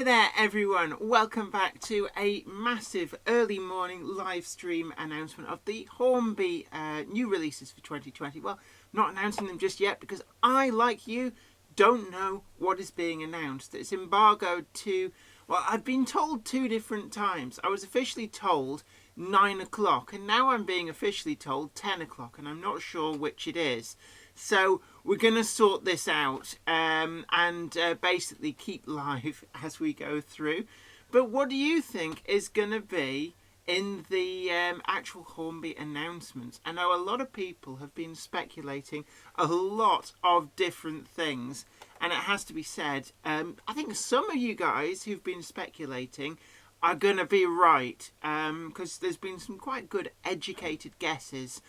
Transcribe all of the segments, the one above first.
Hey there everyone, welcome back to a massive early morning live stream announcement of the Hornby new releases for 2020. Well, not announcing them just yet because I, like you, don't know what is being announced. It's embargoed to, well, I've been told 2 different times. I was officially told 9 o'clock and now I'm being officially told 10 o'clock and I'm not sure which it is. So we're going to sort this out and basically keep live as we go through. But what do you think is going to be in the actual Hornby announcements? I know a lot of people have been speculating a lot of different things. And it has to be said, I think some of you guys who've been speculating are going to be right. Because there's been some quite good educated guesses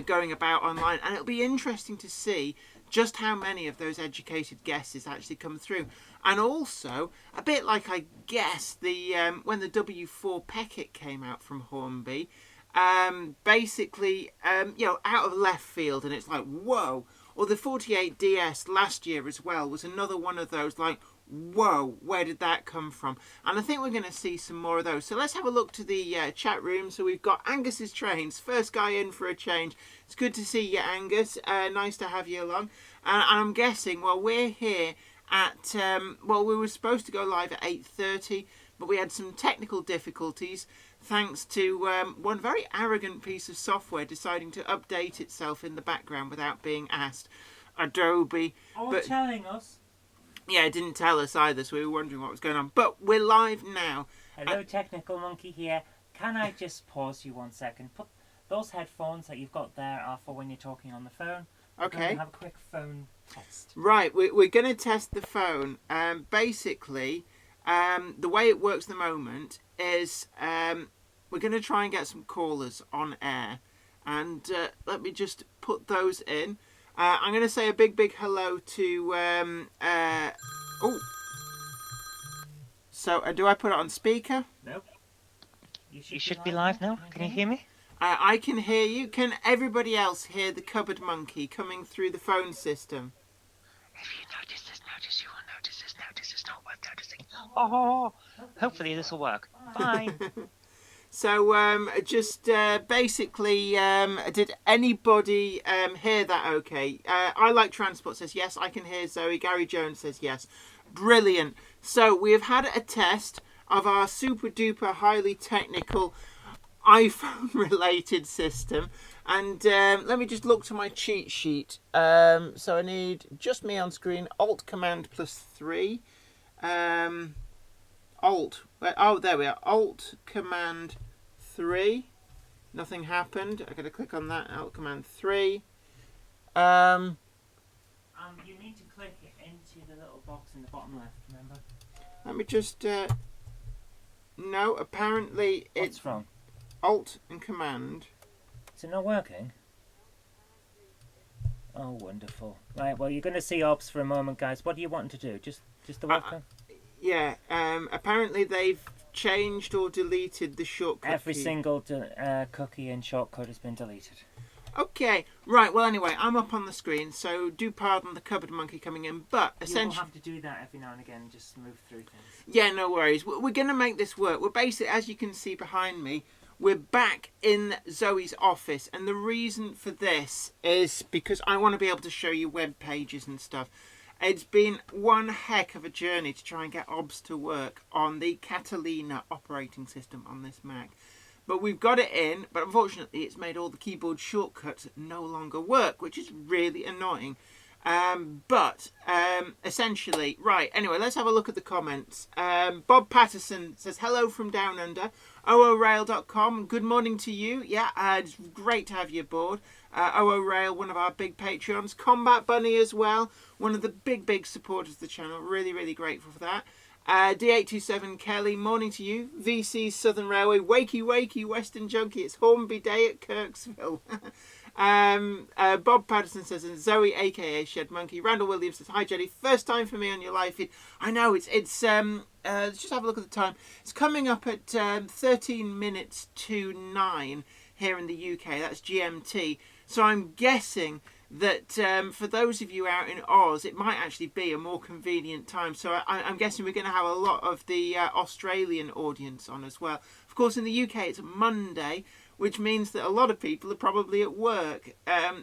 going about online, and it'll be interesting to see just how many of those educated guesses actually come through. And also, a bit like I guess the when the W4 Peckett came out from Hornby, basically out of left field, and it's like whoa. Or the 48DS last year as well was another one of those like, whoa, where did that come from? And I think we're going to see some more of those. So let's have a look to the chat room. So we've got Angus's Trains, first guy in for a change. It's good to see you, Angus. Nice to have you along. And I'm guessing, well, we're here at, we were supposed to go live at 8:30, but we had some technical difficulties thanks to one very arrogant piece of software deciding to update itself in the background without being asked. Adobe. Telling us. Yeah, it didn't tell us either, so we were wondering what was going on. But we're live now. Hello, Technical Monkey here. Can I just pause you 1 second? Put those headphones that you've got there are for when you're talking on the phone. Okay. Have a quick phone test. Right, we're going to test the phone. Basically, the way it works at the moment is we're going to try and get some callers on air. And let me just put those in. I'm going to say a big hello to... So, do I put it on speaker? Nope. You should be live now. Can you hear me? I can hear you. Can everybody else hear the cupboard monkey coming through the phone system? If you notice this, you will notice this. Notice it's not worth noticing. Oh, hopefully this will work. Bye. So, basically, did anybody hear that okay? I Like Transport says yes, I can hear Zoe. Gary Jones says yes. Brilliant. So, we have had a test of our super duper highly technical iPhone-related system. And let me just look to my cheat sheet. So, I need just me on screen, Alt Command +3. Alt. Oh, there we are. Alt Command 3. Nothing happened. I got to click on that. Alt Command 3. You need to click it into the little box in the bottom left. Remember? Let me just. No, apparently it's What's wrong? Alt and Command. Is it not working? Oh, wonderful. Right. Well, you're going to see ops for a moment, guys. What do you want to do? Just the worker? Yeah, apparently they've changed or deleted the shortcut Every key. single cookie and shortcut has been deleted. Okay, right, well anyway, I'm up on the screen, so do pardon the cupboard monkey coming in, but essentially... You will have to do that every now and again, just move through things. Yeah, no worries. We're going to make this work. We're basically, as you can see behind me, we're back in Zoe's office, and the reason for this is because I want to be able to show you web pages and stuff. It's been one heck of a journey to try and get OBS to work on the Catalina operating system on this Mac. But we've got it in, but unfortunately it's made all the keyboard shortcuts no longer work, which is really annoying. Essentially, right, anyway, let's have a look at the comments. Bob Patterson says, hello from Down Under. oorail.com, good morning to you. Yeah, it's great to have you aboard. OORail, one of our big Patreons. Combat Bunny as well, one of the big supporters of the channel. Really grateful for that. D827 Kelly, morning to you. VC Southern Railway, wakey Western Junkie. It's Hornby Day at Kirksville. Bob Patterson says, and Zoe aka Shed Monkey. Randall Williams says, hi Jenny, first time for me on your live feed. I know it's let's just have a look at the time. It's coming up at 13 minutes to 9 here in the UK. That's GMT. So I'm guessing that for those of you out in Oz, it might actually be a more convenient time. So I'm guessing we're going to have a lot of the Australian audience on as well. Of course, in the UK, it's Monday, which means that a lot of people are probably at work.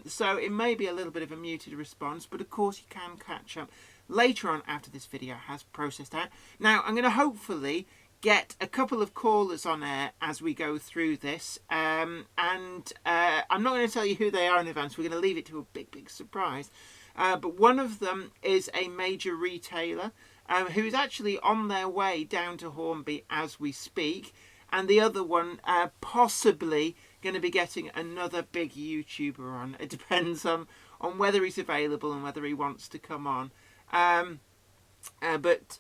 So it may be a little bit of a muted response, but of course you can catch up later on after this video has processed out. Now, I'm going to hopefully get a couple of callers on air as we go through this, and I'm not going to tell you who they are in advance. We're going to leave it to a big surprise, but one of them is a major retailer who's actually on their way down to Hornby as we speak, and the other one possibly going to be getting another big YouTuber on. It depends on whether he's available and whether he wants to come on. Let's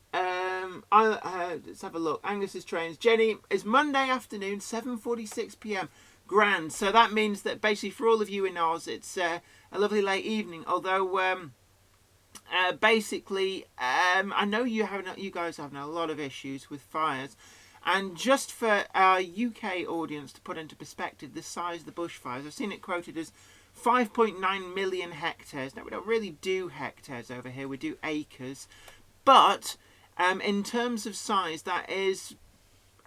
have a look. Angus's trains. Jenny, is Monday afternoon, 7:46 p.m. Grand. So that means that basically for all of you in Oz, it's a lovely late evening. Although basically, I know you guys are having a lot of issues with fires. And just for our UK audience to put into perspective the size of the bushfires, I've seen it quoted as 5.9 million hectares. Now, we don't really do hectares over here, we do acres. But in terms of size, that is,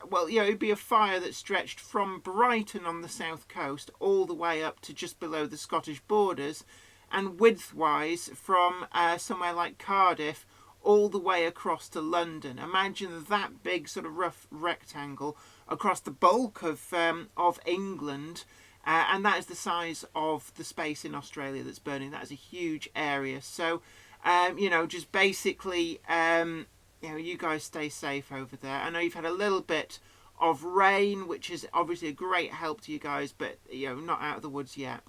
well, it would be a fire that stretched from Brighton on the south coast all the way up to just below the Scottish borders, and width-wise from somewhere like Cardiff all the way across to London. Imagine that big sort of rough rectangle across the bulk of England, and that is the size of the space in Australia that's burning. That is a huge area. So, just basically, you guys stay safe over there. I know you've had a little bit of rain, which is obviously a great help to you guys, but, not out of the woods yet.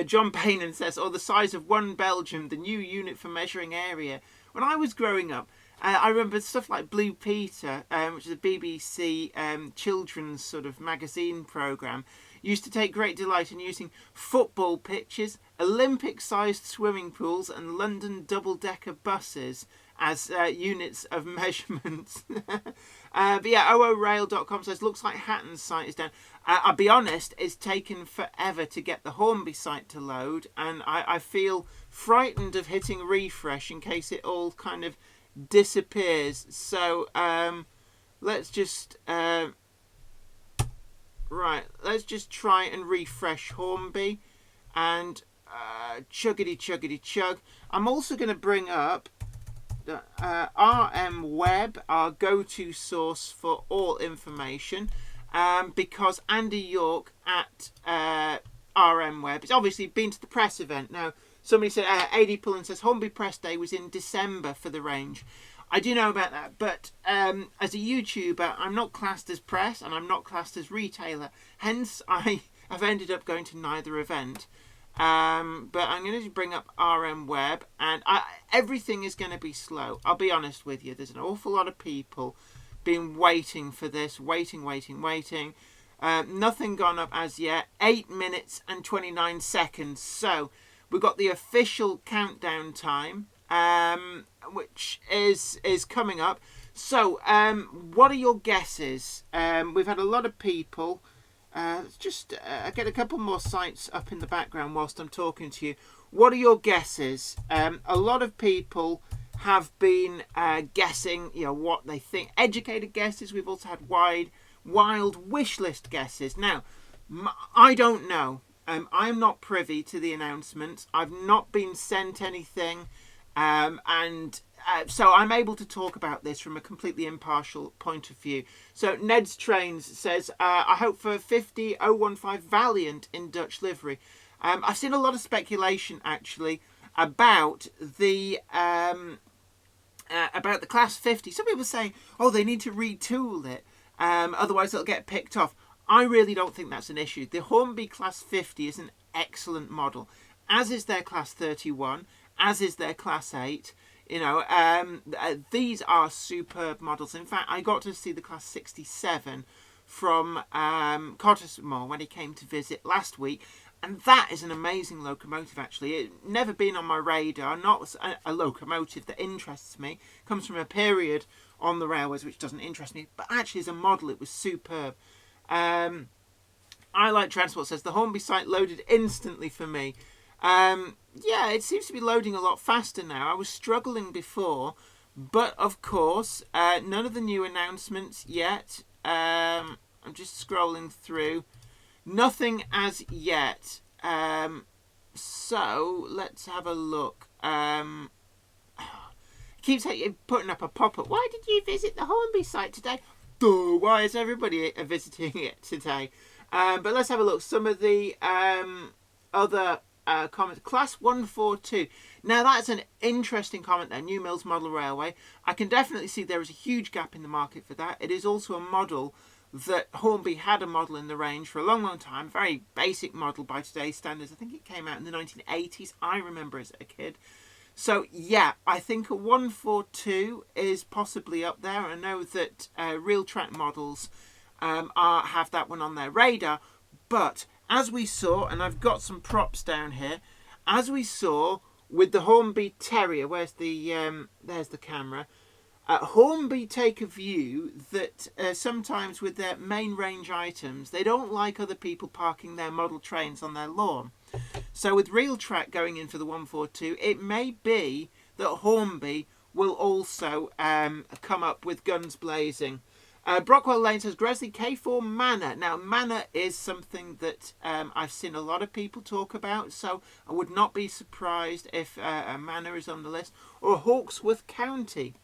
John Paynon says, the size of one Belgium, the new unit for measuring area. When I was growing up, I remember stuff like Blue Peter, which is a BBC children's sort of magazine programme, used to take great delight in using football pitches, Olympic-sized swimming pools and London double-decker buses as units of measurements. But yeah, oorail.com says, looks like Hatton's site is down. I'll be honest, it's taken forever to get the Hornby site to load, and I feel frightened of hitting refresh in case it all kind of disappears. So let's just try and refresh Hornby, and chuggity chug. I'm also going to bring up RM Web, our go-to source for all information, because Andy York at RM Web has obviously been to the press event. Now, somebody said, AD Pullen says, Hornby Press Day was in December for the range. I do know about that, but as a YouTuber, I'm not classed as press and I'm not classed as retailer. Hence, I have ended up going to neither event. But I'm going to bring up RM Web, and everything is going to be slow. I'll be honest with you. There's an awful lot of people been waiting for this. Waiting. Nothing gone up as yet. 8 minutes and 29 seconds. So we've got the official countdown time, which is coming up. So what are your guesses? We've had a lot of people. Just get a couple more sites up in the background whilst I'm talking to you. What are your guesses? A lot of people have been guessing, what they think. Educated guesses. We've also had wild wish list guesses. Now, I don't know. I'm not privy to the announcements. I've not been sent anything, and so I'm able to talk about this from a completely impartial point of view. So Ned's Trains says, I hope for 50015 Valiant in Dutch livery. I've seen a lot of speculation actually about the Class 50. Some people are saying, they need to retool it, otherwise it'll get picked off. I really don't think that's an issue. The Hornby Class 50 is an excellent model, as is their Class 31, as is their Class 8. These are superb models. In fact, I got to see the Class 67 from Cottesmore when he came to visit last week, and that is an amazing locomotive actually. It's never been on my radar, not a locomotive that interests me. It comes from a period on the railways which doesn't interest me, but actually as a model it was superb. I Like Transport says, the Hornby site loaded instantly for me. Yeah, it seems to be loading a lot faster now. I was struggling before, but of course, none of the new announcements yet. I'm just scrolling through. Nothing as yet. So let's have a look. Keeps putting up a pop-up. Why did you visit the Hornby site today? Duh, why is everybody visiting it today? But let's have a look. Some of the other comments. Class 142. Now that's an interesting comment there. New Mills Model Railway. I can definitely see there is a huge gap in the market for that. It is also a model that Hornby had a model in the range for a long, long time. Very basic model by today's standards. I think it came out in the 1980s. I remember as a kid. So, yeah, I think a 142 is possibly up there. I know that real track models have that one on their radar. But as we saw, and I've got some props down here, as we saw with the Hornby Terrier, there's the camera, Hornby take a view that sometimes with their main range items, they don't like other people parking their model trains on their lawn. So with real track going in for the 142, it may be that Hornby will also come up with guns blazing. Brockwell Lane says Gresley K4 Manor. Now Manor is something that I've seen a lot of people talk about, so I would not be surprised if a Manor is on the list. Or Hawksworth County.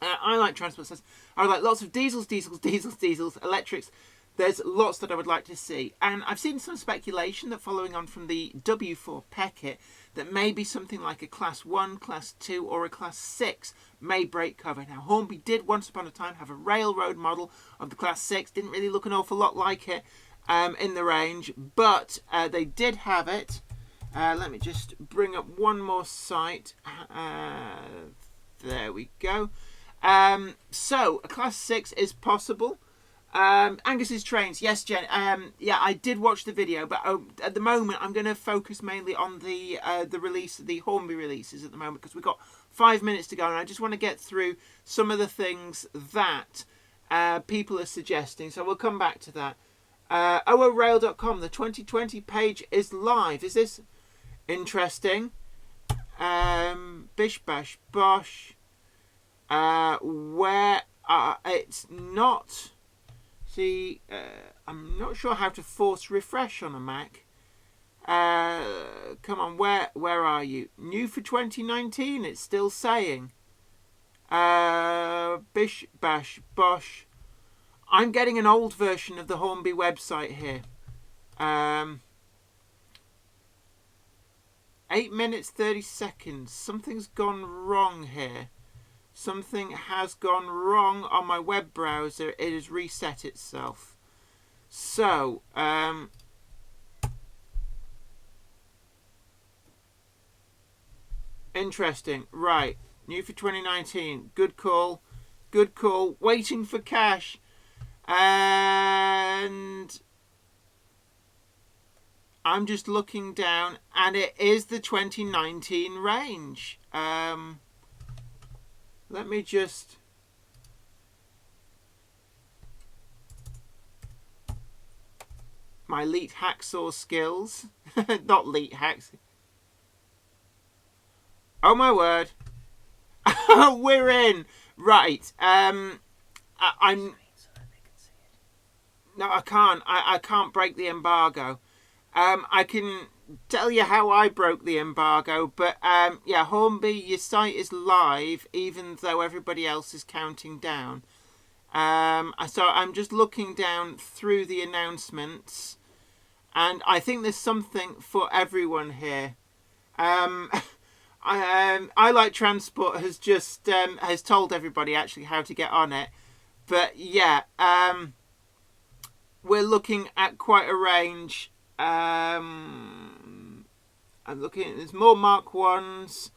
I like transport. Says I would like lots of diesels, electrics. There's lots that I would like to see. And I've seen some speculation that following on from the W4 Peckett, that maybe something like a Class 1, Class 2 or a Class 6 may break cover. Now, Hornby did once upon a time have a railroad model of the Class 6. Didn't really look an awful lot like it in the range, but they did have it. Let me just bring up one more site. There we go. So, a Class 6 is possible. Angus's trains, yes, Jen. Yeah, I did watch the video, but at the moment I'm going to focus mainly on the release, the Hornby releases at the moment, because we've got 5 minutes to go, and I just want to get through some of the things that people are suggesting. So we'll come back to that. OORail.com, the 2020 page is live. Is this interesting? Bish bash bosh. Where it's not. See, I'm not sure how to force refresh on a Mac. Come on, where are you? New for 2019, it's still saying. Bish, bash, bosh. I'm getting an old version of the Hornby website here. 8 minutes, 30 seconds. Something's gone wrong here. Something has gone wrong on my web browser. It has reset itself. So, interesting. Right. New for 2019. Good call. Good call. Waiting for cash. And I'm just looking down, and it is the 2019 range. Let me just... My elite hacksaw skills. Not elite hacks. Oh my word. We're in. Right. I'm... No, I can't. I can't break the embargo. I can tell you how I broke the embargo, but yeah, Hornby, your site is live, even though everybody else is counting down. So I'm just looking down through the announcements, and I think there's something for everyone here. I Like Transport has just has told everybody actually how to get on it, but yeah, we're looking at quite a range. I'm looking at, there's more Mark 1s,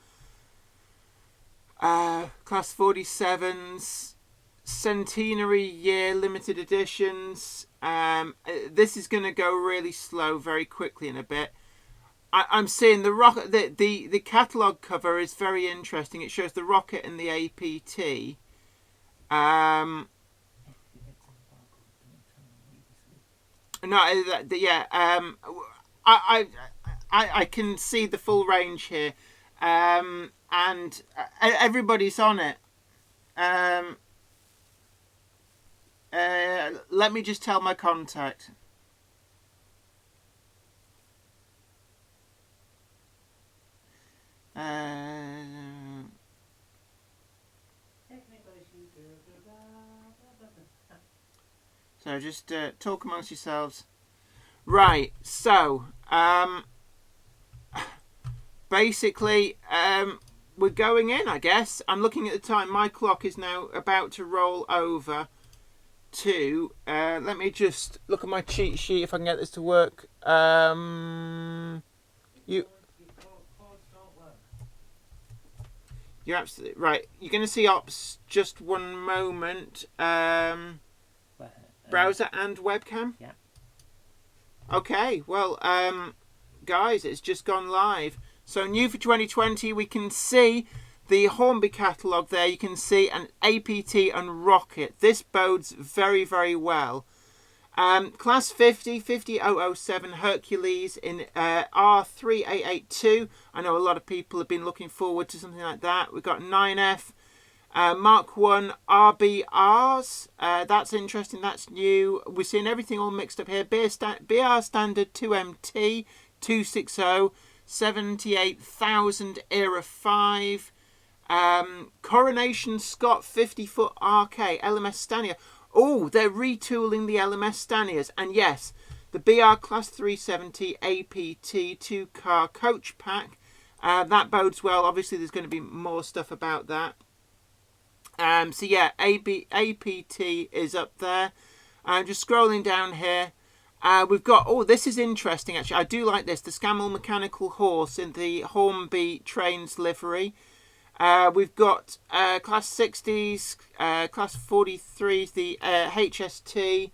Class 47s, Centenary Year limited editions. This is going to go really slow very quickly in a bit. I'm seeing the rocket. The catalogue cover is very interesting. It shows the rocket and the APT. No, yeah. I can see the full range here, and everybody's on it. Let me just tell my contact. So just talk amongst yourselves. Right, so basically we're going in, I guess. I'm looking at the time. My clock is now about to roll over to let me just look at my cheat sheet if I can get this to work. You're absolutely right. You're going to see ops just one moment. Browser and webcam? Yeah. Okay, well, guys, it's just gone live. So new for 2020, we can see the Hornby catalogue there. You can see an APT and Rocket. This bodes very, very well. Class 50007 Hercules in R3882. I know a lot of people have been looking forward to something like that. We've got 9F. Mark 1 RBRs. That's interesting. That's new. We're seeing everything all mixed up here. BR Standard 2MT 260 78,000 Era 5. Coronation Scott 50-foot RK LMS Stania. Oh, they're retooling the LMS Stanias. And yes, the BR Class 370 APT 2-car coach pack. That bodes well. Obviously, there's going to be more stuff about that. So yeah, APT is up there. Just scrolling down here. We've got, oh, this is interesting actually. I do like this. The Scammell Mechanical Horse in the Hornby Trains livery. We've got Class 60s, Class 43s, the HST.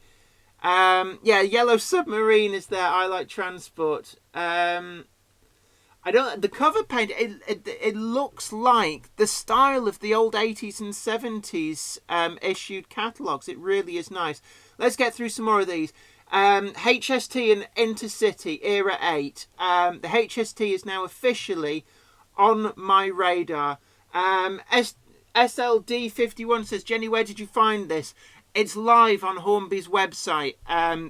Yeah, Yellow Submarine is there. I like transport. The cover paint, it looks like the style of the old 80s and 70s issued catalogues. It really is nice. Let's get through some more of these. HST and Intercity Era 8. The HST is now officially on my radar. SLD51 says, Jenny, where did you find this? It's live on Hornby's website.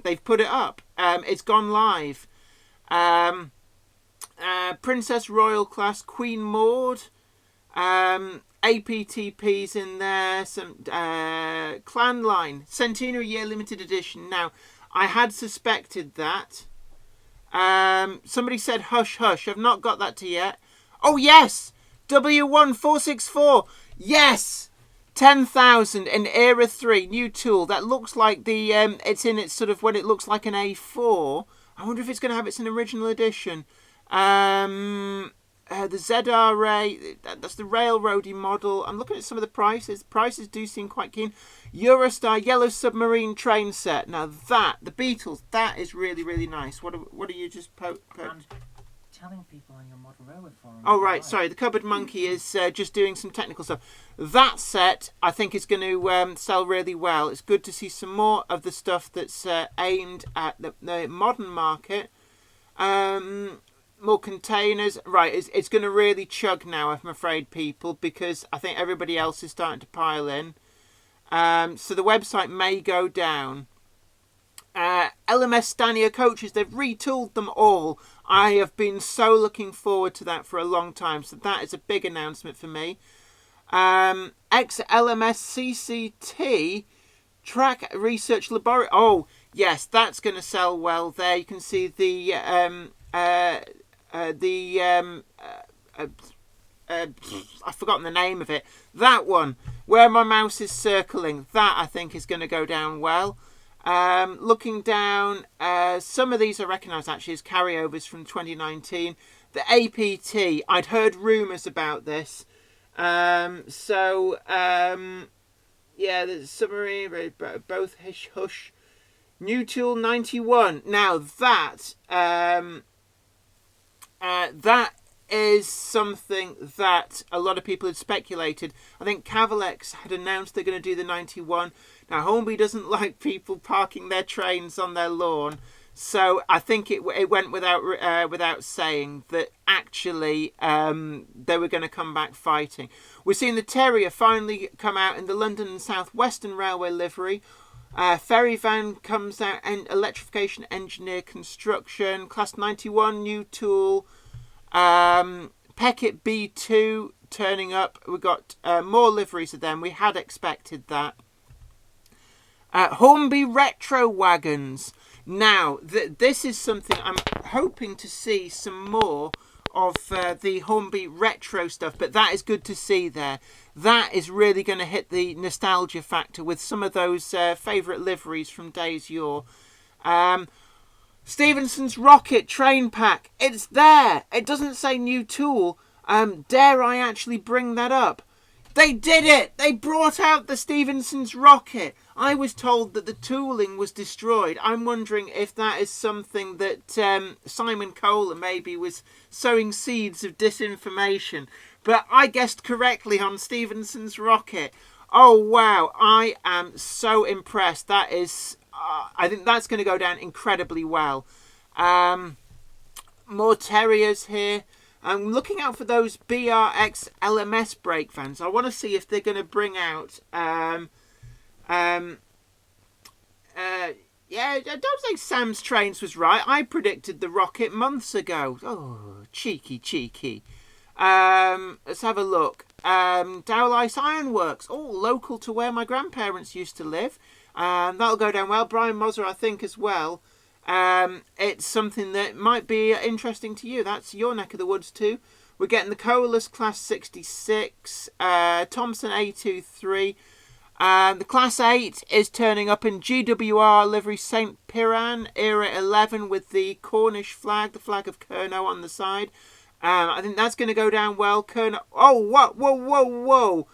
They've put it up. It's gone live. Princess Royal Class Queen Maud. APTP's in there. Some Clan Line Centenary Year Limited Edition. Now, I had suspected that. Somebody said hush hush. I've not got that to yet. Oh yes, W1464. Yes, 10,000 in Era 3 new tool. That looks like the it's in its sort of when it looks like an A4. I wonder if it's going to have its an original edition. The ZRA, that's the railroady model. I'm looking at some of the prices. Prices do seem quite keen. Eurostar Yellow Submarine train set. Now that, the Beatles, that is really, really nice. What are you just I'm telling people on your model railway forum. Oh right, sorry. The Cupboard Monkey is just doing some technical stuff. That set, I think, is going to sell really well. It's good to see some more of the stuff that's aimed at the modern market. More containers. Right, it's going to really chug now, I'm afraid, people, because I think everybody else is starting to pile in. So the website may go down. LMS Stania coaches, they've retooled them all. I have been so looking forward to that for a long time, so that is a big announcement for me. Ex-LMS CCT Track Research Laboratory. Oh, yes, that's going to sell well there. You can see the I've forgotten the name of it. That one, where my mouse is circling, that I think is going to go down well. Looking down, some of these I recognise actually as carryovers from 2019. The APT, I'd heard rumours about this. Yeah, the Submarine, both Hish Hush. New Tool 91. Now that that is something that a lot of people had speculated. I think Cavalex had announced they're going to do the 91. Now, Hornby doesn't like people parking their trains on their lawn, So I think it went without saying that actually they were going to come back fighting. We've seen the Terrier finally come out in the London and South Western Railway livery. Ferry van comes out, and electrification engineer construction. Class 91 new tool. Peckett B2 turning up. We've got more liveries of them. We had expected that. Hornby retro wagons. Now, this is something I'm hoping to see some more of the Hornby retro stuff, but that is good to see there. That is really going to hit the nostalgia factor with some of those favourite liveries from days yore. Stephenson's Rocket Train Pack. It's there. It doesn't say new tool. Dare I actually bring that up? They did it! They brought out the Stephenson's Rocket. I was told that the tooling was destroyed. I'm wondering if that is something that Simon Kohler maybe was sowing seeds of disinformation. But I guessed correctly on Stephenson's Rocket. Oh, wow. I am so impressed. That is... I think that's going to go down incredibly well. More Terriers here. I'm looking out for those BRX LMS brake vans. I want to see if they're going to bring out... I don't think Sam's Trains was right. I predicted the Rocket months ago. Oh, cheeky. Let's have a look. Dowlice Ironworks. Oh, local to where my grandparents used to live. That'll go down well. Brian Moser, I think, as well. It's something that might be interesting to you. That's your neck of the woods too. We're getting the Colas Class 66, Thompson A23. The Class 8 is turning up in GWR livery St. Piran, Era 11 with the Cornish flag, the flag of Kernow on the side. I think that's going to go down well. Kernow. Oh, what? Whoa.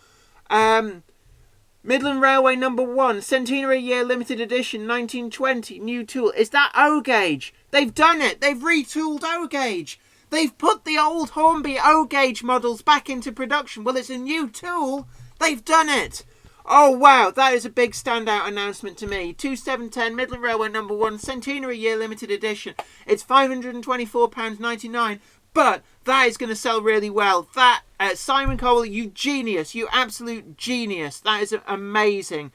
Midland Railway number 1, Centenary Year Limited Edition 1920, new tool. Is that O-Gauge? They've done it. They've retooled O-Gauge. They've put the old Hornby O-Gauge models back into production. Well, it's a new tool. They've done it. Oh, wow. That is a big standout announcement to me. 2710 Midland Railway number 1, Centenary Year Limited Edition. It's £524.99. But that is going to sell really well. That, Simon Cole, you genius. You absolute genius. That is amazing.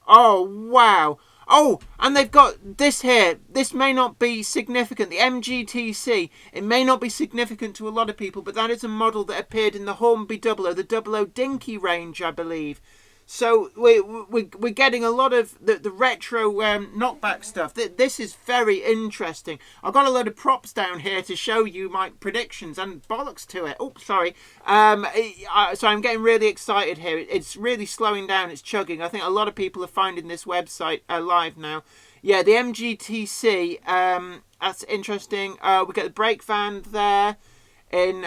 Oh, wow. Oh, and they've got this here. This may not be significant. The MGTC. It may not be significant to a lot of people, but that is a model that appeared in the Hornby 00, the 00 Dinky range, I believe. So we're getting a lot of the retro knockback stuff. This is very interesting. I've got a load of props down here to show you my predictions and bollocks to it. Oh, sorry. So I'm getting really excited here. It's really slowing down. It's chugging. I think a lot of people are finding this website live now. Yeah, the MGTC. That's interesting. We get the brake van there. In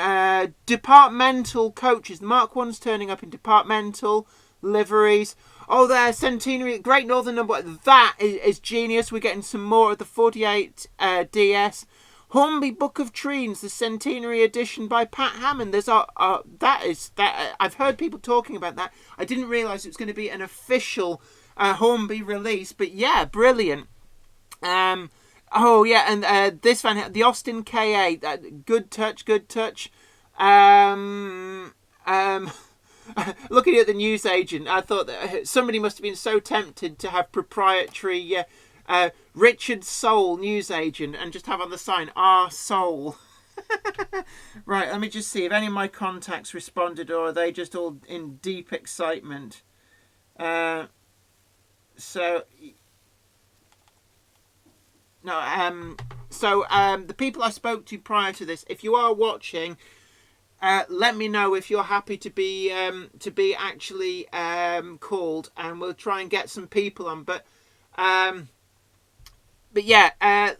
departmental coaches. The Mark 1's turning up in departmental liveries. Oh, there's Centenary, Great Northern number. That is genius. We're getting some more of the 48 DS. Hornby Book of Trees, the Centenary edition by Pat Hammond. There's that. I've heard people talking about that. I didn't realise it was going to be an official Hornby release, but yeah, brilliant. Oh yeah, and this van, the Austin KA. Good touch. Looking at the newsagent, I thought that somebody must have been so tempted to have proprietary Richard Soul newsagent and just have on the sign R Soul. Right, let me just see if any of my contacts responded, or are they just all in deep excitement. The people I spoke to prior to this, if you are watching, let me know if you're happy to be actually called, and we'll try and get some people on. But yeah,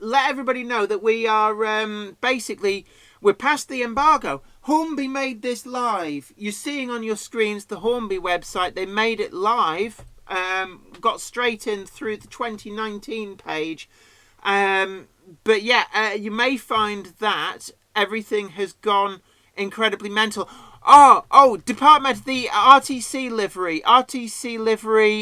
let everybody know that we are basically, we're past the embargo. Hornby made this live. You're seeing on your screens the Hornby website. They made it live. Got straight in through the 2019 page. But yeah, you may find that everything has gone incredibly mental. Department, the RTC livery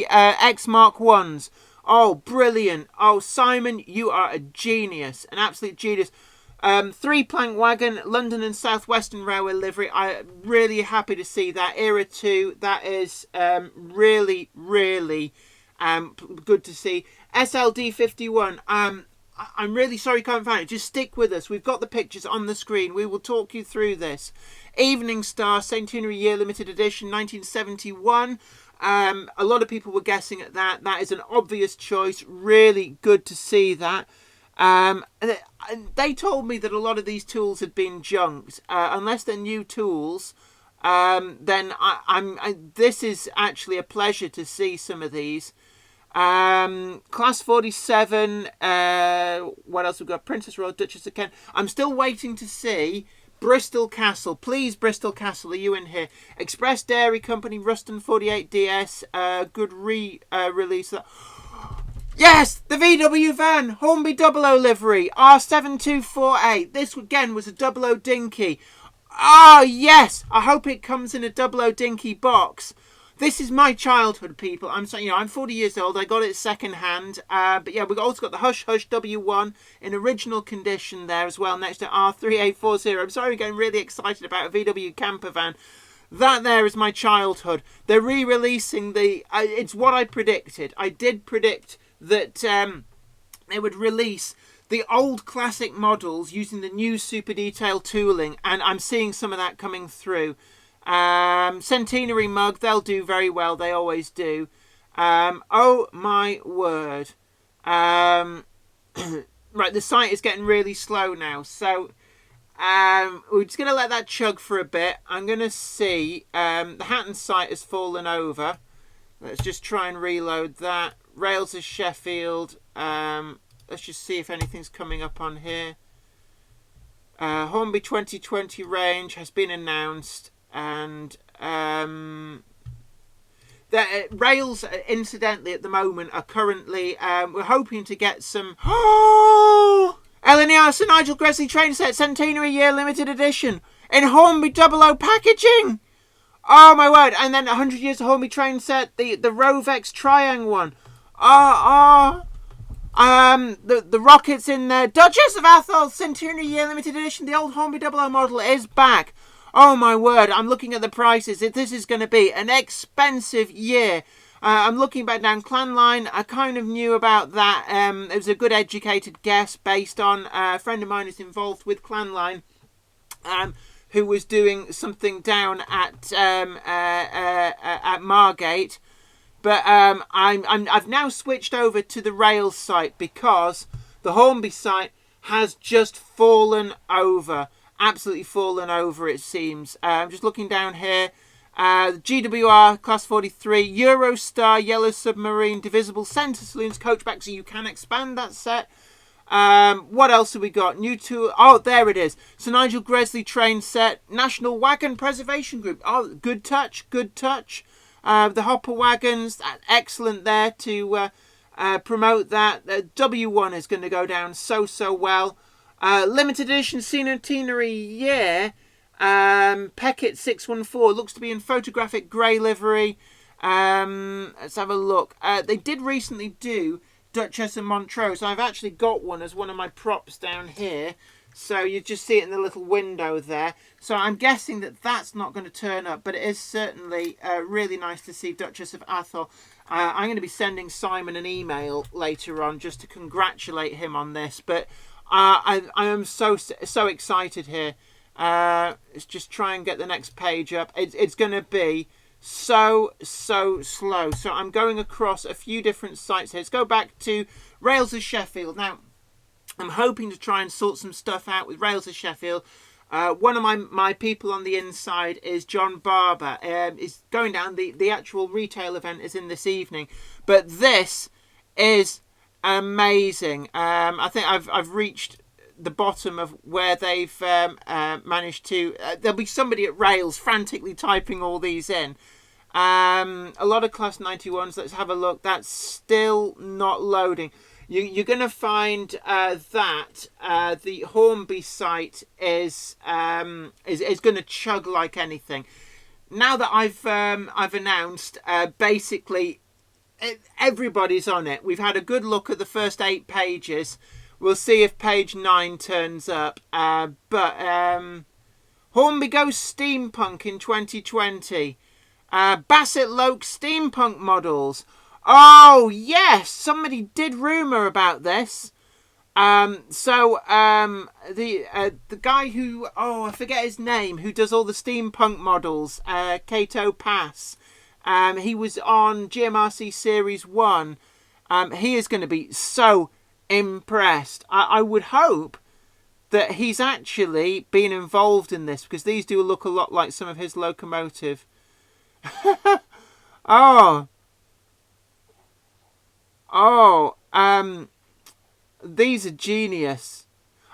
X Mark 1s. Oh, brilliant. Oh, Simon, you are a genius. An absolute genius. 3-plank wagon, London and South Western Railway livery. I'm really happy to see that. Era 2, that is really, really good to see. SLD 51. I'm really sorry you can't find it. Just stick with us. We've got the pictures on the screen. We will talk you through this. Evening Star, Centenary Year Limited Edition, 1971. A lot of people were guessing at that. That is an obvious choice. Really good to see that. They told me that a lot of these tools had been junked. Unless they're new tools, then this is actually a pleasure to see some of these. Class 47, what else we've got? Princess Royal, Duchess of Kent. I'm still waiting to see Bristol Castle. Please, Bristol Castle, are you in here? Express Dairy Company, Ruston 48DS, good release. Yes, the VW van, Hornby 00 livery, R7248. This again was a 00 dinky. Oh yes, I hope it comes in a 00 dinky box. This is my childhood, people. I'm 40 years old. I got it second hand. But yeah, we've also got the Hush Hush W1 in original condition there as well, next to R3840. I'm sorry, I'm getting really excited about a VW Campervan. That there is my childhood. They're re-releasing it's what I predicted. I did predict that they would release the old classic models using the new super detail tooling, and I'm seeing some of that coming through. Centenary mug, they'll do very well, they always do. Oh my word. Right, the site is getting really slow now, so we're just going to let that chug for a bit. I'm going to see, the Hatton site has fallen over. Let's just try and reload that. Rails of Sheffield, let's just see if anything's coming up on here. Hornby 2020 range has been announced. And the rails, incidentally, at the moment are currently we're hoping to get some LNER Sir Nigel Gresley train set Centenary Year Limited Edition in Hornby 00 packaging. Oh my word! And then 100 years of Hornby train set, the Rovex Triang one. The rockets in there. Duchess of Atholl Centenary Year Limited Edition. The old Hornby 00 model is back. Oh my word, I'm looking at the prices. This is going to be an expensive year. I'm looking back down Clan Line. I kind of knew about that. It was a good educated guess based on a friend of mine who's involved with Clan Line, who was doing something down at Margate. But I've now switched over to the Rails site because the Hornby site has just fallen over. Absolutely fallen over, it seems. I'm just looking down here. GWR Class 43, Eurostar, Yellow Submarine, Divisible, Centre Saloons, Coachback, so you can expand that set. What else have we got? New tool. Oh, there it is. Sir Nigel Gresley train set, National Wagon Preservation Group. Oh, good touch, good touch. The Hopper Wagons, excellent there to promote that. W1 is going to go down so well. Limited edition Centenary Year, Peckett 614, looks to be in photographic grey livery. Let's have a look. They did recently do Duchess of Montrose. I've actually got one as one of my props down here. So you just see it in the little window there. So I'm guessing that that's not going to turn up, but it is certainly really nice to see Duchess of Atholl. I'm going to be sending Simon an email later on just to congratulate him on this, but I am so excited here. Let's just try and get the next page up. It's going to be so slow. So I'm going across a few different sites here. Let's go back to Rails of Sheffield. Now, I'm hoping to try and sort some stuff out with Rails of Sheffield. One of my people on the inside is John Barber. Is going down. The actual retail event is in this evening. But this is amazing. I think I've reached the bottom of where they've managed to. There'll be somebody at Rails frantically typing all these in. A lot of Class 91s. Let's have a look. That's still not loading. You're going to find that the Hornby site is going to chug like anything. Now that I've announced, basically, everybody's on it. We've had a good look at the first 8 pages. We'll see if page 9 turns up. But Hornby goes steampunk in 2020. Bassett Loke steampunk models. Oh, yes! Somebody did rumour about this. The guy who, I forget his name, who does all the steampunk models, Kato Pass. He was on GMRC Series 1. He is going to be so impressed. I would hope that he's actually been involved in this, because these do look a lot like some of his locomotive. These are genius.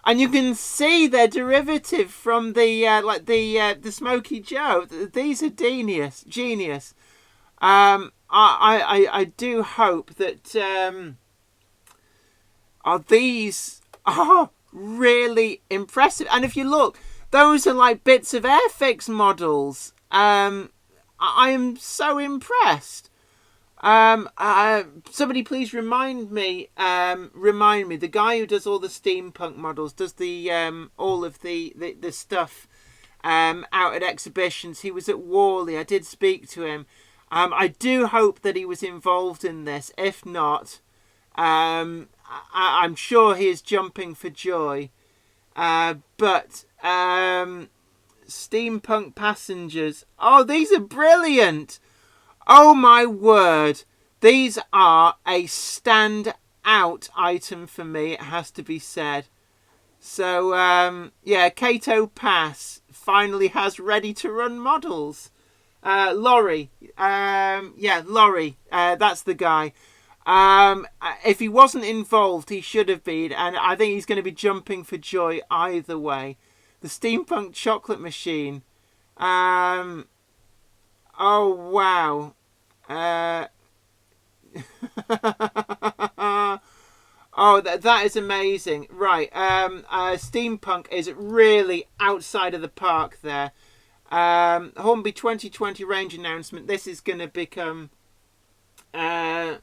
And you can see their derivative from the Smoky Joe. These are genius. I do hope that these are really impressive. And if you look, those are like bits of Airfix models. I am so impressed. Somebody please remind me, the guy who does all the steampunk models, does the all of the stuff out at exhibitions. He was at Worley. I did speak to him. I do hope that he was involved in this. If not, I'm sure he is jumping for joy. But Steampunk Passengers. Oh, these are brilliant. Oh my word. These are a stand-out item for me, it has to be said. So, Kato Pass finally has ready-to-run models. Laurie. Laurie. That's the guy. If he wasn't involved, he should have been. And I think he's going to be jumping for joy either way. The Steampunk Chocolate Machine. Oh, wow. That is amazing. Right. Steampunk is really outside of the park there. Hornby 2020 range announcement. This is going to become... Right,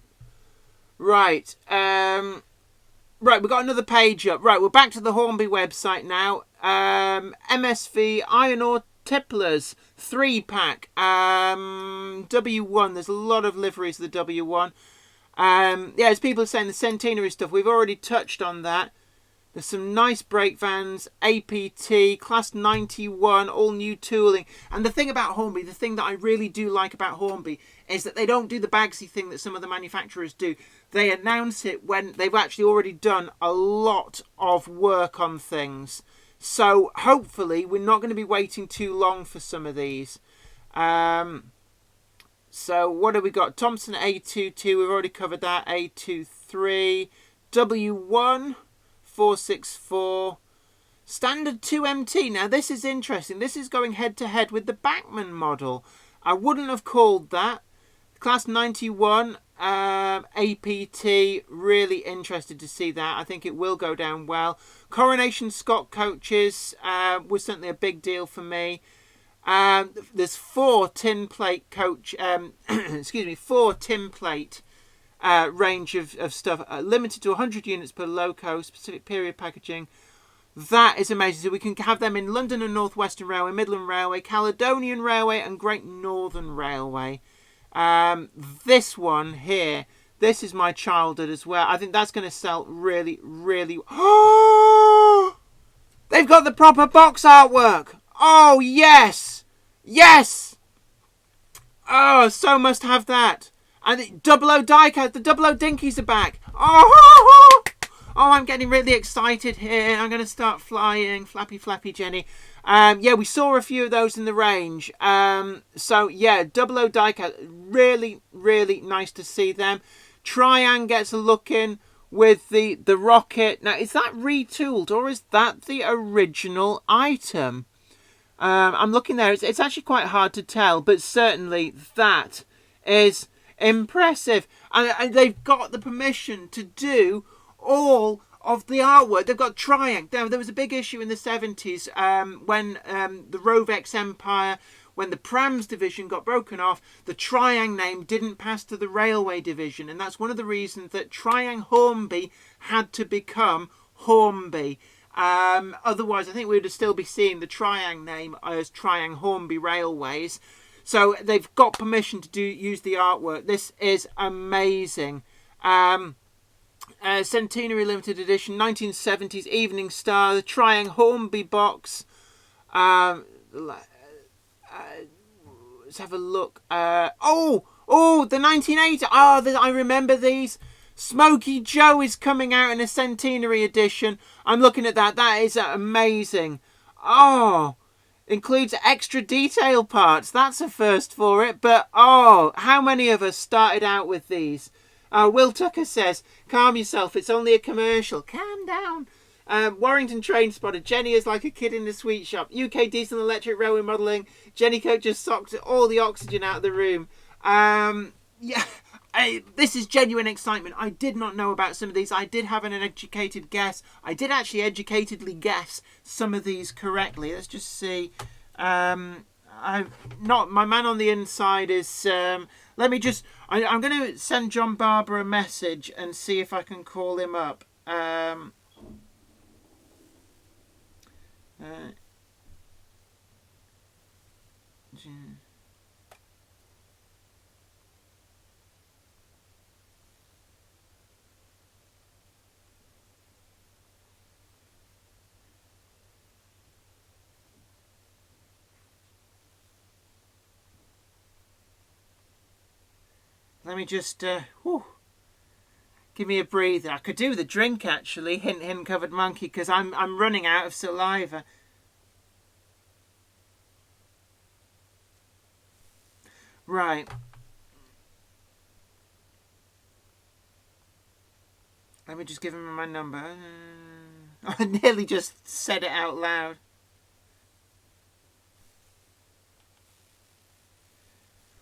we've got another page up. Right, we're back to the Hornby website now. MSV Iron Ore Tipplers 3-pack. W1. There's a lot of liveries of the W1. As people are saying, the Centenary stuff, we've already touched on that. There's some nice brake vans, APT, Class 91, all new tooling. And the thing about Hornby, the thing that I really do like about Hornby, is that they don't do the Bagsy thing that some of the manufacturers do. They announce it when they've actually already done a lot of work on things. So hopefully we're not going to be waiting too long for some of these. So what have we got? Thompson A22, we've already covered that. A23, W1, 464, Standard 2MT. Now this is interesting. This is going head to head with the Bachmann model. I wouldn't have called that. Class 91, APT, really interested to see that. I think it will go down well. Coronation Scott coaches was certainly a big deal for me. There's 4 tin plate coach, 4 tin plate range of stuff, limited to 100 units per loco, specific period packaging. That is amazing. So we can have them in London and North Western Railway, Midland Railway, Caledonian Railway and Great Northern Railway. This one here, this is my childhood as well. I think that's going to sell really, really... Oh! They've got the proper box artwork! Oh, yes! Yes! Oh, so must have that. And the double O diecast, the double O dinkies are back. Oh, I'm getting really excited here. I'm going to start flying. Flappy, flappy, Jenny. We saw a few of those in the range. Double O diecast. Really, really nice to see them. Triang gets a look in with the rocket. Now, is that retooled or is that the original item? I'm looking there. It's actually quite hard to tell, but certainly that is impressive. And they've got the permission to do all of the artwork. They've got Triang. There was a big issue in the 70s when the Rovex Empire when the Prams division got broken off, the Triang name didn't pass to the Railway division, and that's one of the reasons that Triang Hornby had to become Hornby. Otherwise, I think we would still be seeing the Triang name as Triang Hornby Railways. So they've got permission to use the artwork. This is amazing. Centenary Limited Edition, 1970s Evening Star, the Triang Hornby box. Let's have a look. The 1980s. I remember these. Smokey Joe is coming out in a Centenary edition. I'm looking at that. That is amazing. Includes extra detail parts. That's a first for it. But, how many of us started out with these? Will Tucker says, calm yourself. It's only a commercial. Calm down. Warrington Train Spotter. Jenny is like a kid in the sweet shop. UK Diesel and Electric Railway Modelling. Jenny Coke just sucked all the oxygen out of the room. This is genuine excitement. I did not know about some of these. I did have an educated guess. I did actually educatedly guess some of these correctly. Let's just see. My man on the inside is... let me just... I'm going to send John Barber a message and see if I can call him up. Let me just, give me a breather. I could do the drink, actually. Hint, hint, covered monkey, because I'm running out of saliva. Right. Let me just give him my number. I nearly just said it out loud.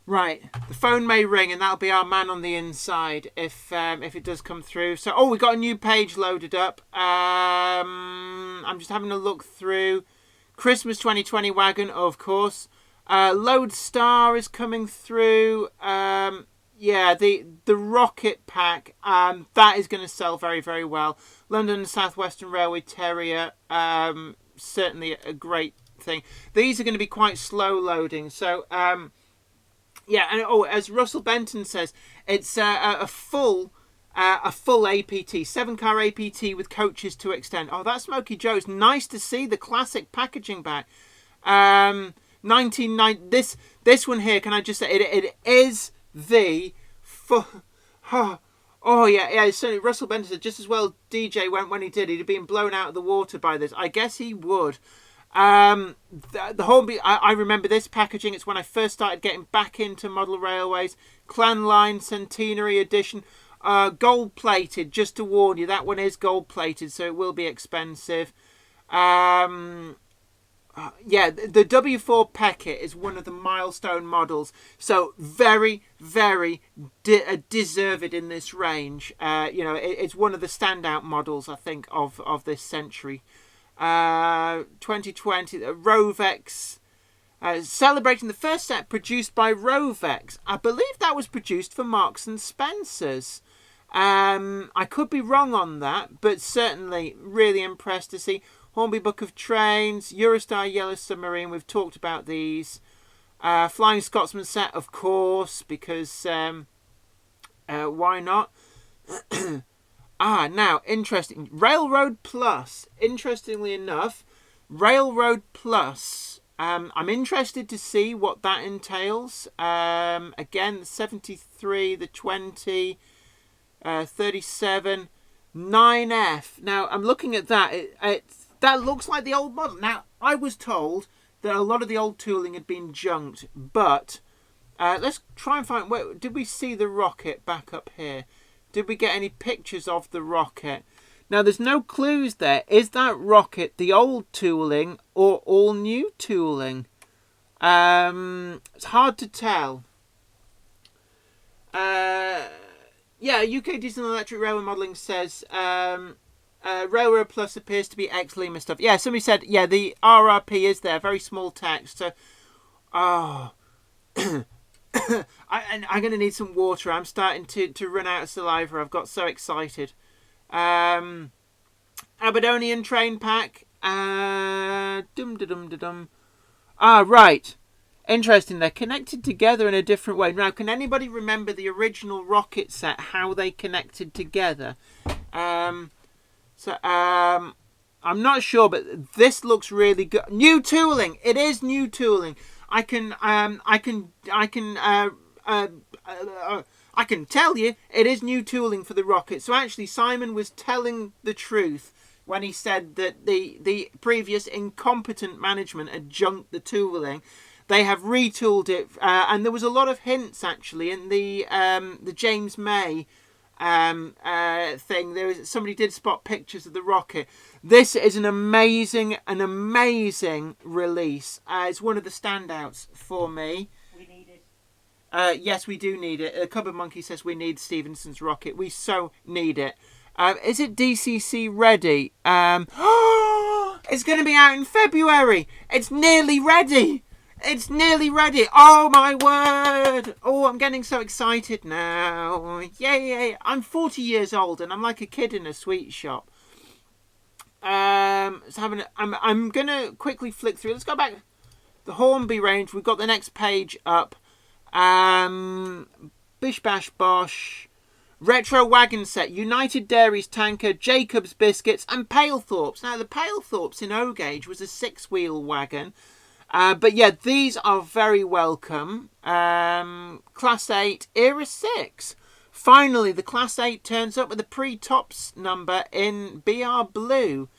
Right, the phone may ring, and that'll be our man on the inside if it does come through. So, we got a new page loaded up. I'm just having a look through. Christmas 2020 wagon, of course. Lodestar is coming through. The Rocket Pack. That is going to sell very, very well. London and South Western Railway Terrier. Certainly a great thing. These are going to be quite slow loading. So, as Russell Benton says, it's a full APT, 7-car APT with coaches to extend. That's Smokey Joe. It's nice to see the classic packaging back. 1990. This one here. Can I just say it is the Certainly Russell Benton said just as well. DJ went when he did. He'd have been blown out of the water by this. I guess he would. The Hornby, I remember this packaging. It's when I first started getting back into model railways. Clan Line Centenary Edition, gold plated. Just to warn you, that one is gold plated, so it will be expensive. The W4 Peckett is one of the milestone models, so very, very deserved in this range. It's one of the standout models, I think, of this century. 2020, Rovex, celebrating the first set produced by Rovex. I believe that was produced for Marks and Spencer's. I could be wrong on that, but certainly really impressed to see. Hornby Book of Trains, Eurostar Yellow Submarine, we've talked about these. Flying Scotsman set, of course, because why not? Now, interesting. Railroad Plus. Interestingly enough, Railroad Plus. I'm interested to see what that entails. Again, the 73, the 20, 37, 9F. Now, I'm looking at that. That looks like the old model. Now, I was told that a lot of the old tooling had been junked, but let's try and find... did we see the rocket back up here? Did we get any pictures of the rocket? Now, there's no clues there. Is that rocket the old tooling or all new tooling? It's hard to tell. UK Diesel and Electric Railway Modelling says Railroad Plus appears to be ex-Lima stuff. Yeah, somebody said, the RRP is there. Very small text. So Oh. I'm going to need some water. I'm starting to run out of saliva. I've got so excited. Aberdonian train pack. Right. Interesting. They're connected together in a different way. Now, can anybody remember the original rocket set, how they connected together? I'm not sure, but this looks really good. New tooling. It is new tooling. I can tell you it is new tooling for the rocket. So actually, Simon was telling the truth when he said that the previous incompetent management had junked the tooling. They have retooled it, and there was a lot of hints actually in the James May thing. Somebody did spot pictures of the rocket. This is an amazing release. It's one of the standouts for me. We need it. Yes, we do need it. Cupboard Monkey says we need Stephenson's rocket. We so need it. Is it DCC ready? It's going to be out in February. It's nearly ready. It's nearly ready. Oh, my word. Oh, I'm getting so excited now. Yay. I'm 40 years old and I'm like a kid in a sweet shop. I'm going to quickly flick through. Let's go back. The Hornby range. We've got the next page up. Bish Bash Bosh. Retro wagon set. United Dairies tanker. Jacob's Biscuits. And Palethorpe's. Now, the Palethorpe's in O gauge was a 6-wheel wagon. But yeah, these are very welcome. Class 8, Era 6. Finally, the Class 8 turns up with a pre-tops number in BR Blue.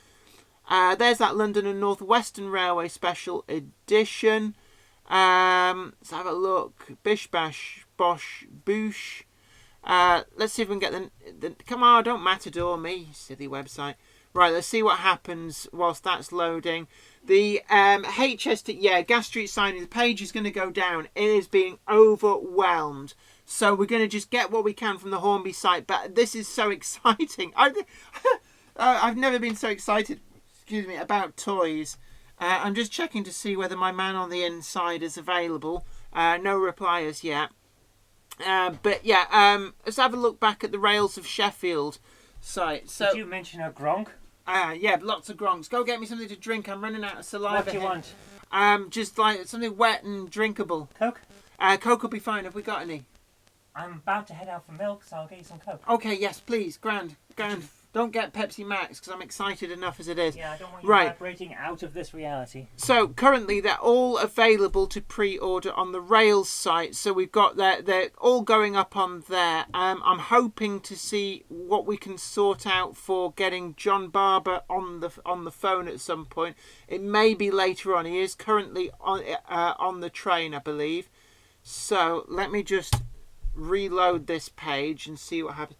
There's that London and North Western Railway Special Edition. Let's have a look. Bish Bash Bosh Boosh. Let's see if we can get the... Come on, don't matador me, silly website. Right, let's see what happens whilst that's loading. The HST, Gas Street signing, the page is going to go down. It is being overwhelmed. So we're going to just get what we can from the Hornby site. But this is so exciting. I've never been so excited, about toys. I'm just checking to see whether my man on the inside is available. No reply as yet. But yeah, let's have a look back at the Rails of Sheffield site. So, did you mention a Gronk? Yeah, lots of gronks. Go get me something to drink. I'm running out of saliva. What do you want? Just like something wet and drinkable. Coke? Coke will be fine. Have we got any? I'm about to head out for milk, so I'll get you some Coke. Okay, yes, please. Grand. Don't get Pepsi Max, because I'm excited enough as it is. Yeah, I don't want you vibrating out of this reality. So, currently, they're all available to pre-order on the Rails site. So, we've got they're all going up on there. I'm hoping to see what we can sort out for getting John Barber on the phone at some point. It may be later on. He is currently on the train, I believe. So, let me just reload this page and see what happens.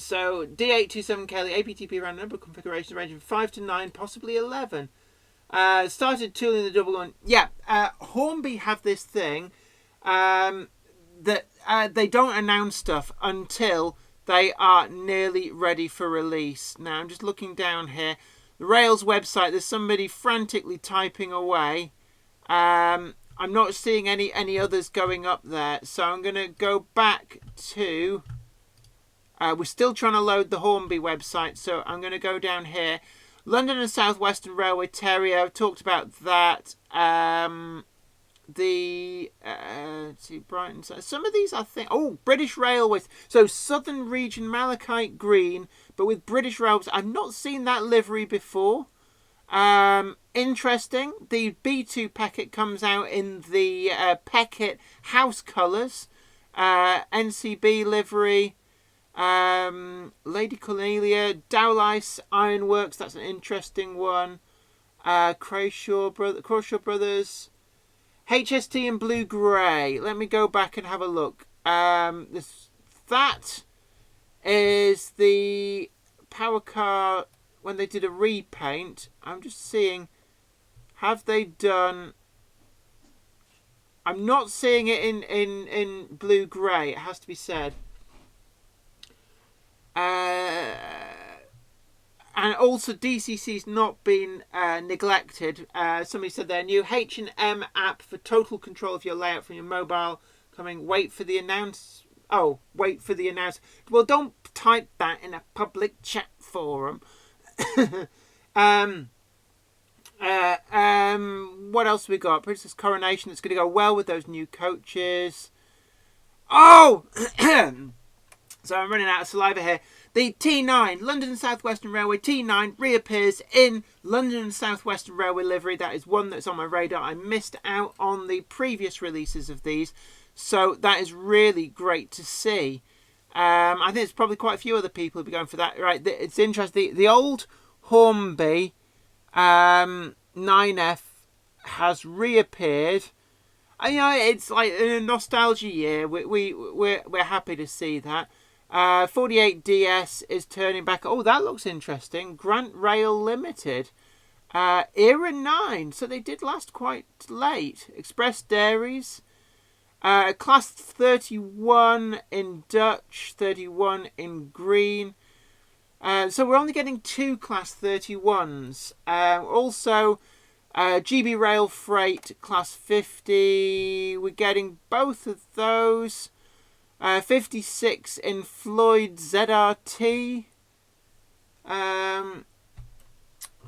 So, D827 Kelly, APTP around number of configurations ranging from 5 to 9, possibly 11. Started tooling the double one. Yeah, Hornby have this thing that they don't announce stuff until they are nearly ready for release. Now, I'm just looking down here. The Rails website, there's somebody frantically typing away. I'm not seeing any others going up there. So, I'm going to go back to... we're still trying to load the Hornby website, so I'm going to go down here. London and South Western Railway Terrier, I've talked about that. See, Brighton. Some of these, I think... Oh, British Railways. So, Southern Region Malachite Green, but with British Railways. I've not seen that livery before. Interesting. The B2 packet comes out in the Peckett house colours. NCB livery. Lady Cornelia, Dowlice Ironworks, that's an interesting one. Crawshaw Brothers, HST in blue grey. Let me go back and have a look. That is the power car when they did a repaint. I'm just seeing, have they done... I'm not seeing it in blue grey, it has to be said. And also DCC's not been neglected. Somebody said their new H&M app for total control of your layout from your mobile coming. Wait for the announce. Oh, wait for the announce. Well, don't type that in a public chat forum. What else we got? Princess Coronation. That's going to go well with those new coaches. Oh! So I'm running out of saliva here. The T9, London and South Western Railway T9 reappears in London and South Western Railway livery. That is one that's on my radar. I missed out on the previous releases of these. So that is really great to see. I think there's probably quite a few other people who'll be going for that. Right, it's interesting. The old Hornby 9F has reappeared. And, you know, it's like in a nostalgia year. We're happy to see that. 48DS is turning back. Oh, that looks interesting. Grant Rail Limited. Era 9. So they did last quite late. Express Dairies. Class 31 in Dutch. 31 in green. So we're only getting 2 Class 31s. Also, GB Rail Freight Class 50. We're getting both of those. 56 in Floyd ZRT.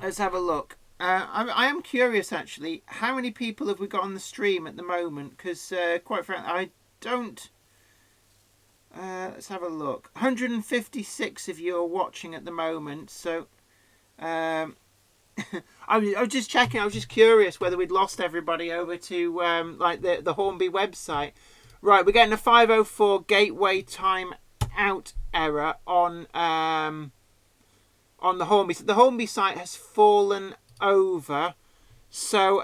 Let's have a look. I am curious, actually, how many people have we got on the stream at the moment? Because, quite frankly, I don't... let's have a look. 156 of you are watching at the moment, so... I was just checking. I was just curious whether we'd lost everybody over to like the Hornby website. Right, we're getting a 504 gateway time out error on the Hornby. The Hornby site has fallen over. So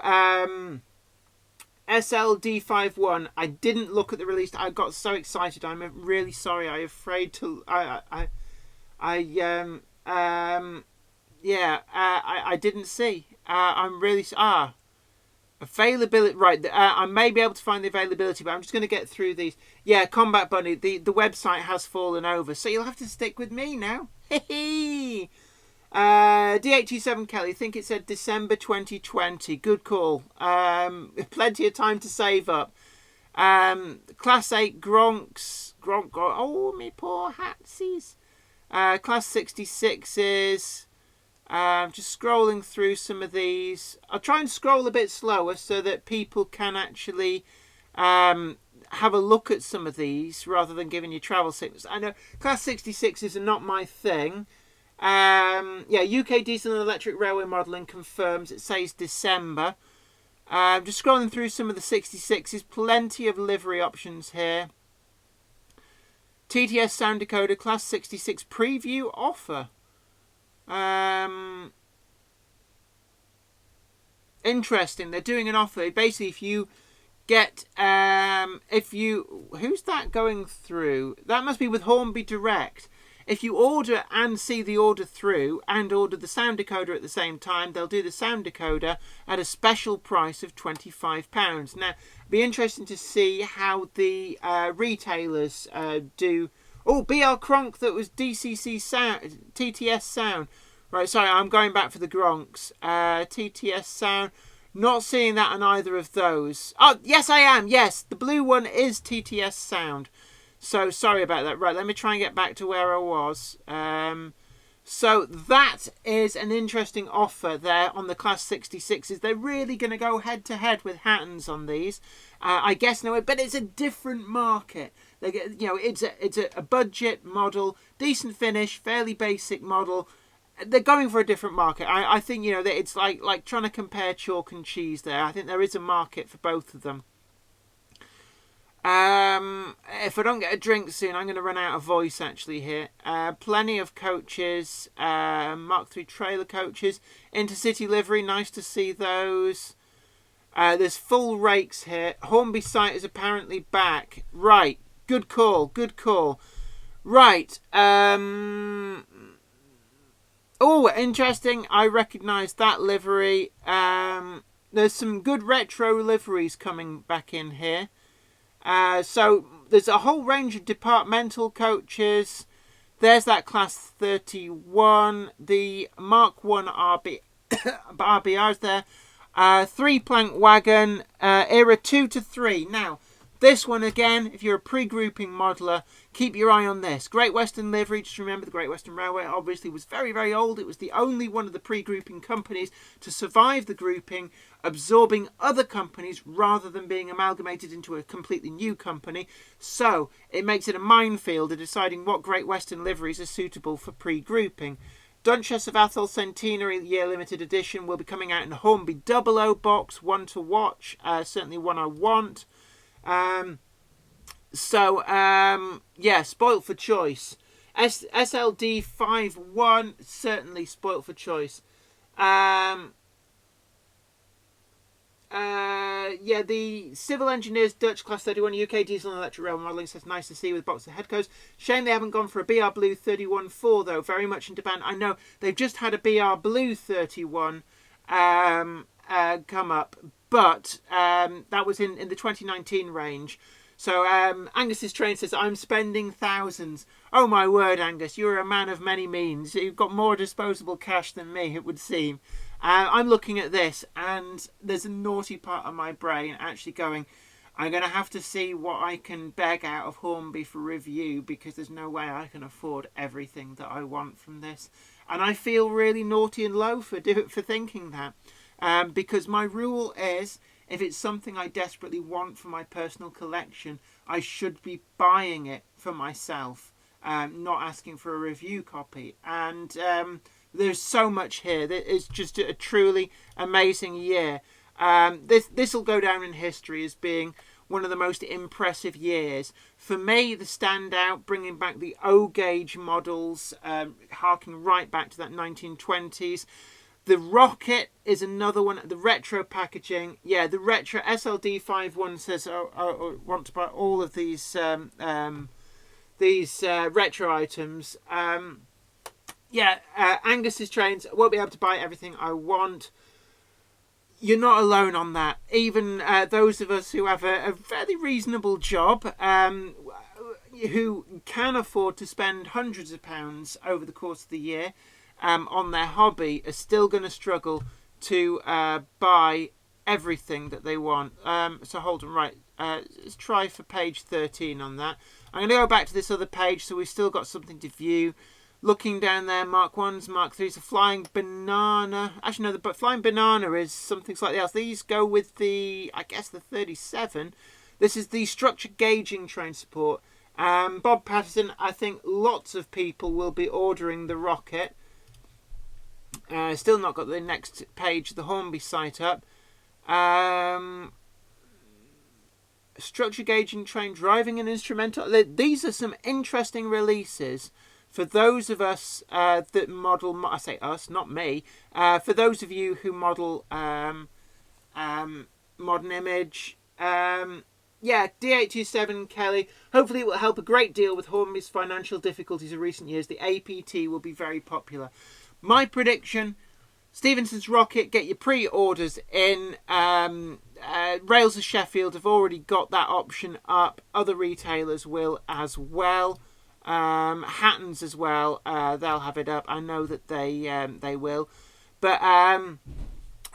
SLD51. I didn't look at the release. I got so excited. I'm really sorry. I'm afraid to. I didn't see. I'm really availability. Right, I may be able to find the availability, but I'm just going to get through these. Yeah, Combat Bunny. The website has fallen over, so you'll have to stick with me now. Hey. DH27 Kelly. I think it said December 2020. Good call. Plenty of time to save up. Class 8 Gronk. Oh, me poor hatsies. Class 66s. Just scrolling through some of these. I'll try and scroll a bit slower so that people can actually have a look at some of these rather than giving you travel sickness. I know Class 66s are not my thing. UK diesel and electric railway modelling confirms. It says December. Just scrolling through some of the 66s. Plenty of livery options here. TTS Sound Decoder Class 66 preview offer. Interesting. They're doing an offer. Basically, if you get who's that going through? That must be with Hornby Direct. If you order and see the order through and order the sound decoder at the same time, they'll do the sound decoder at a special price of £25. Now, it'll be interesting to see how the retailers do. Oh, BL Kronk, that was DCC sound, TTS sound. Right, sorry, I'm going back for the Gronks. TTS sound. Not seeing that on either of those. Oh, yes, I am. Yes, the blue one is TTS sound. So, sorry about that. Right, let me try and get back to where I was. So, that is an interesting offer there on the Class 66s. They're really going to go head-to-head with Hattons on these. I guess, no, but it's a different market. They get, it's a budget model, decent finish, fairly basic model. They're going for a different market. I think, that it's like trying to compare chalk and cheese there. I think there is a market for both of them. If I don't get a drink soon, I'm going to run out of voice actually here. Plenty of coaches, Mark III trailer coaches, Intercity livery, nice to see those. There's full rakes here. Hornby site is apparently back. Right, good call. Right, oh, interesting. I recognise that livery. There's some good retro liveries coming back in here. So there's a whole range of departmental coaches. there's that Class 31. The Mark 1 RBR's there. 3-plank wagon, era 2 to 3. Now, this one again, if you're a pre-grouping modeler, keep your eye on this. Great Western livery, just remember the Great Western Railway obviously was very, very old. It was the only one of the pre-grouping companies to survive the grouping, absorbing other companies rather than being amalgamated into a completely new company. So, it makes it a minefield of deciding what Great Western liveries are suitable for pre-grouping. Duchess of Atholl Centenary Year Limited Edition will be coming out in a Hornby 00 box, one to watch, certainly one I want. Yeah, spoilt for choice. SLD 51, certainly spoilt for choice. Yeah, the Civil Engineers Dutch Class 31 UK Diesel and Electric Rail modelling says nice to see with box of head codes. Shame they haven't gone for a BR Blue 31.4 though, very much in demand. I know they've just had a BR Blue 31 come up, but that was in the 2019 range. So Angus's train says, I'm spending thousands. Oh my word, Angus, you're a man of many means. You've got more disposable cash than me, it would seem. I'm looking at this and there's a naughty part of my brain actually going, I'm going to have to see what I can beg out of Hornby for review because there's no way I can afford everything that I want from this. And I feel really naughty and low for thinking that. Because my rule is, if it's something I desperately want for my personal collection, I should be buying it for myself, not asking for a review copy. And there's so much here. It's just a truly amazing year. This will go down in history as being one of the most impressive years. For me, the standout, bringing back the O-gauge models, harking right back to that 1920s. The Rocket is another one. The retro packaging. Yeah, the retro SLD 51 says, I want to buy all of these retro items. Angus's trains, I won't be able to buy everything I want. You're not alone on that. Even those of us who have a fairly reasonable job, who can afford to spend hundreds of pounds over the course of the year on their hobby, are still going to struggle to buy everything that they want. So hold on, right. Let's try for page 13 on that. I'm going to go back to this other page so we've still got something to view. Looking down there, Mark 1s, Mark 3s, a Flying Banana. Actually, no, but Flying Banana is something slightly else. These go with the, I guess, the 37. This is the structure gauging train support. Bob Patterson, I think lots of people will be ordering the Rocket. Still not got the next page, the Hornby site up. Structure gauging train, driving and instrumental. These are some interesting releases. For those of us that model, I say us, not me. For those of you who model Modern Image, D827 Kelly. Hopefully it will help a great deal with Hornby's financial difficulties of recent years. The APT will be very popular. My prediction, Stephenson's Rocket, get your pre-orders in. Rails of Sheffield have already got that option up. Other retailers will as well. Hatton's as well, they'll have it up. I know that they will. But I'm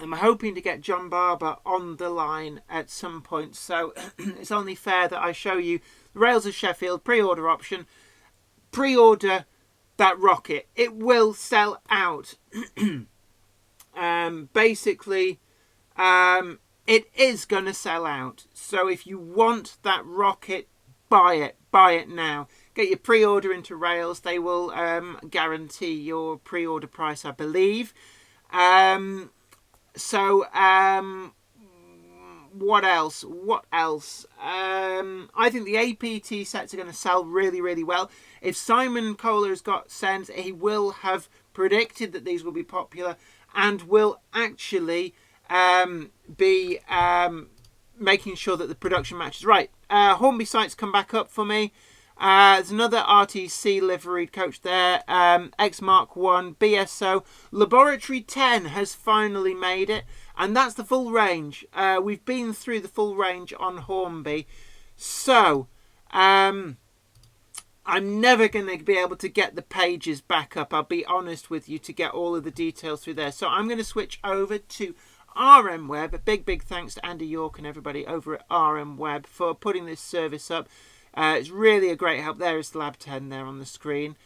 hoping to get John Barber on the line at some point. So it's only fair that I show you the Rails of Sheffield pre-order option. Pre-order that Rocket. It will sell out. Basically, it is going to sell out. So if you want that Rocket, buy it. Buy it now. Get your pre-order into Rails. They will guarantee your pre-order price, I believe. What else? I think the APT sets are going to sell really, really well. If Simon Kohler's got sense, he will have predicted that these will be popular and will actually be making sure that the production matches. Right, Hornby sites come back up for me. There's another RTC liveried coach there. X Mark 1 BSO. Laboratory 10 has finally made it. And that's the full range. We've been through the full range on Hornby. So, I'm never going to be able to get the pages back up, I'll be honest with you, to get all of the details through there. So I'm going to switch over to RM Web. A big thanks to Andy York and everybody over at RM Web for putting this service up. It's really a great help. There is Lab 10 there on the screen.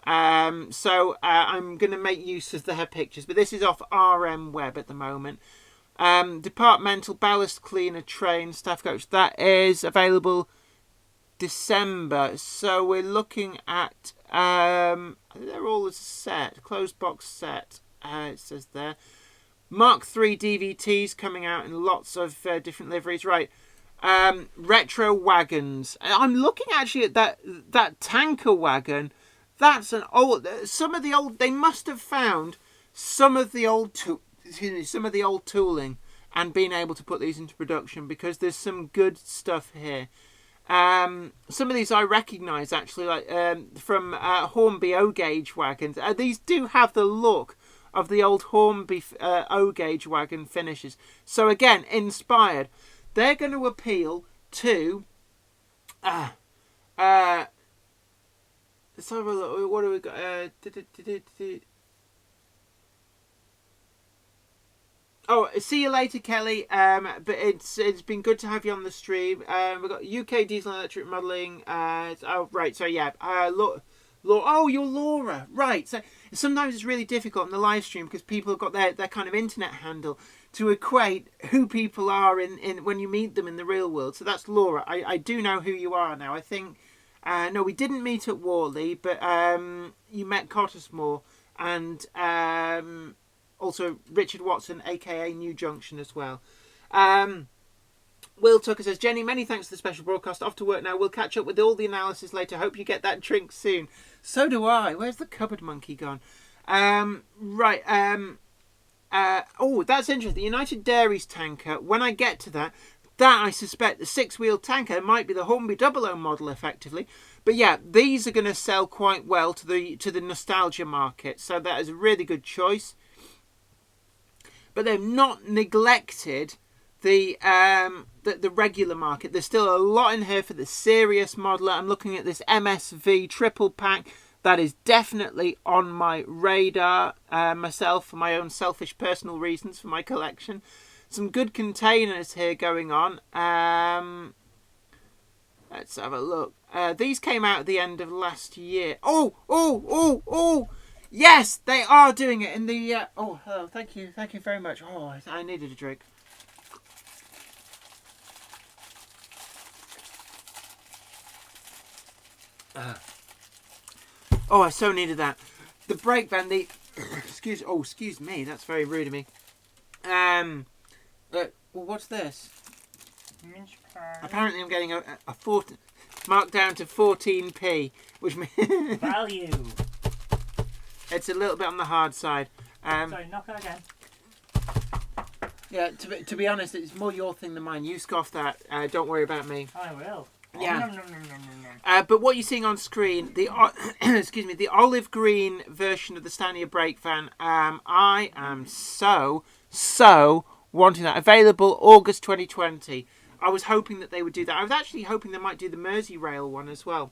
So I'm going to make use of their pictures, but this is off RM Web at the moment. Departmental ballast cleaner train staff coach, that is available December. So we're looking at they're all a set, closed box set, it says there. Mark III DVTs coming out in lots of different liveries. Right. Retro wagons. I'm looking actually at that tanker wagon. That's an old. Some of the old. They must have found some of the old tooling and been able to put these into production, because there's some good stuff here. Some of these I recognise actually, like from Hornby O-gauge wagons. These do have the look of the old Hornby O-gauge wagon finishes. So again, inspired. They're going to appeal to. Let's have a look. What do we got? Oh, see you later, Kelly. But it's been good to have you on the stream. We've got UK Diesel and Electric Modelling. Oh, right. So yeah. Oh, you're Laura. Right. So sometimes it's really difficult in the live stream because people have got their kind of internet handle to equate who people are in when you meet them in the real world. So that's Laura. I do know who you are now. I think. No, we didn't meet at Worley, but you met Cottesmore and also Richard Watson, aka New Junction, as well. Will Tucker says, Jenny, many thanks for the special broadcast. Off to work now. We'll catch up with all the analysis later. Hope you get that drink soon. So do I. Where's the cupboard monkey gone? Right. Oh, that's interesting. The United Dairies tanker. When I get to that, I suspect the six-wheel tanker might be the Hornby 00 model, effectively. But yeah, these are going to sell quite well to the nostalgia market. So that is a really good choice. But they've not neglected the regular market. There's still a lot in here for the serious modeler. I'm looking at this MSV triple pack. That is definitely on my radar myself, for my own selfish personal reasons for my collection. Some good containers here going on. Let's have a look. These came out at the end of last year. Oh! Yes, they are doing it in the... oh, hello. Thank you very much. Oh, I needed a drink. Oh, I so needed that. The brake van, the... excuse me. That's very rude of me. Well, what's this? Apparently I'm getting a marked down to 14p, which means... Value. It's a little bit on the hard side. Sorry, knock it again. Yeah, to be honest, it's more your thing than mine. You scoff that. Don't worry about me. I will. Yeah. But what you're seeing on screen, the excuse me, the olive green version of the Stania brake van. I am so wanting that. Available August 2020. I was hoping that they would do that. I was actually hoping they might do the Merseyrail one as well.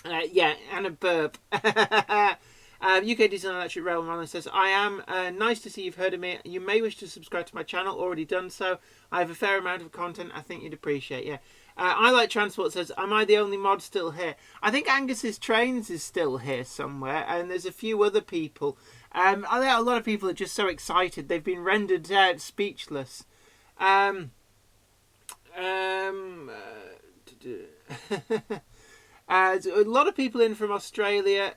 Yeah, and a burp. UK Diesel and Electric Rail Runner says, I am nice to see you've heard of me. You may wish to subscribe to my channel. Already done so. I have a fair amount of content I think you'd appreciate. Yeah. I Like Transport says, am I the only mod still here? I think Angus's Trains is still here somewhere, and there's a few other people. A lot of people are just so excited. They've been rendered speechless. A lot of people in from Australia.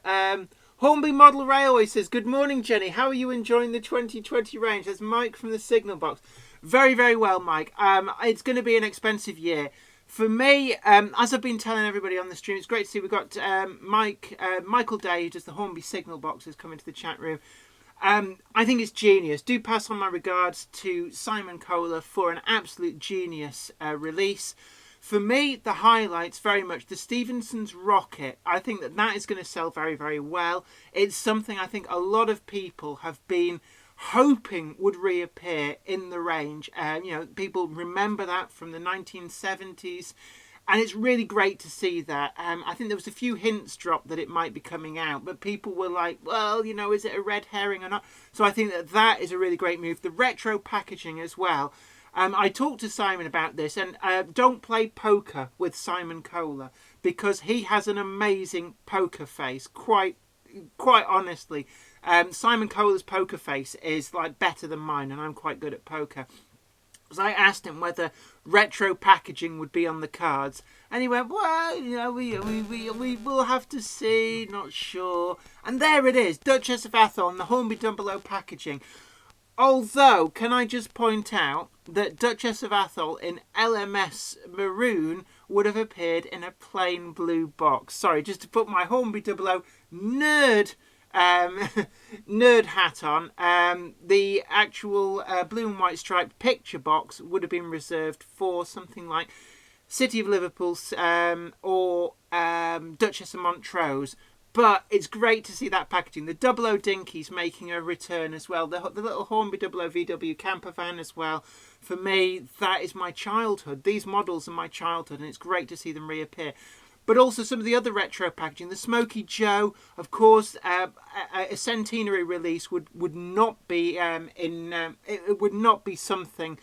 Hornby Model Railway says, good morning, Jenny. How are you enjoying the 2020 range? That's Mike from the Signal Box. Very, very well, Mike. It's going to be an expensive year. For me, as I've been telling everybody on the stream, it's great to see we've got Michael Day, who does the Hornby Signal Box, has come into the chat room. I think it's genius. Do pass on my regards to Simon Kohler for an absolute genius release. For me, the highlights very much the Stephenson's Rocket. I think that is going to sell very, very well. It's something I think a lot of people have been hoping would reappear in the range. People remember that from the 1970s. And it's really great to see that. I think there was a few hints dropped that it might be coming out, but people were like, well, you know, is it a red herring or not? So I think that is a really great move. The retro packaging as well. I talked to Simon about this, and don't play poker with Simon Kohler, because he has an amazing poker face, quite honestly. Simon Kohler's poker face is like better than mine, and I'm quite good at poker. So I asked him whether retro packaging would be on the cards, and he went, well, you know, we will have to see, not sure. And there it is, Duchess of Atholl, the Hornby 00 packaging. Although, can I just point out that Duchess of Atholl in LMS Maroon would have appeared in a plain blue box. Sorry, just to put my Hornby 00 nerd hat on. The actual blue and white striped picture box would have been reserved for something like City of Liverpool or Duchess of Montrose. But it's great to see that packaging. The 00 Dinky's making a return as well. The little Hornby 00 VW Campervan as well. For me, that is my childhood. These models are my childhood, and it's great to see them reappear. But also some of the other retro packaging. The Smoky Joe, of course, a centenary release would not be it would not be something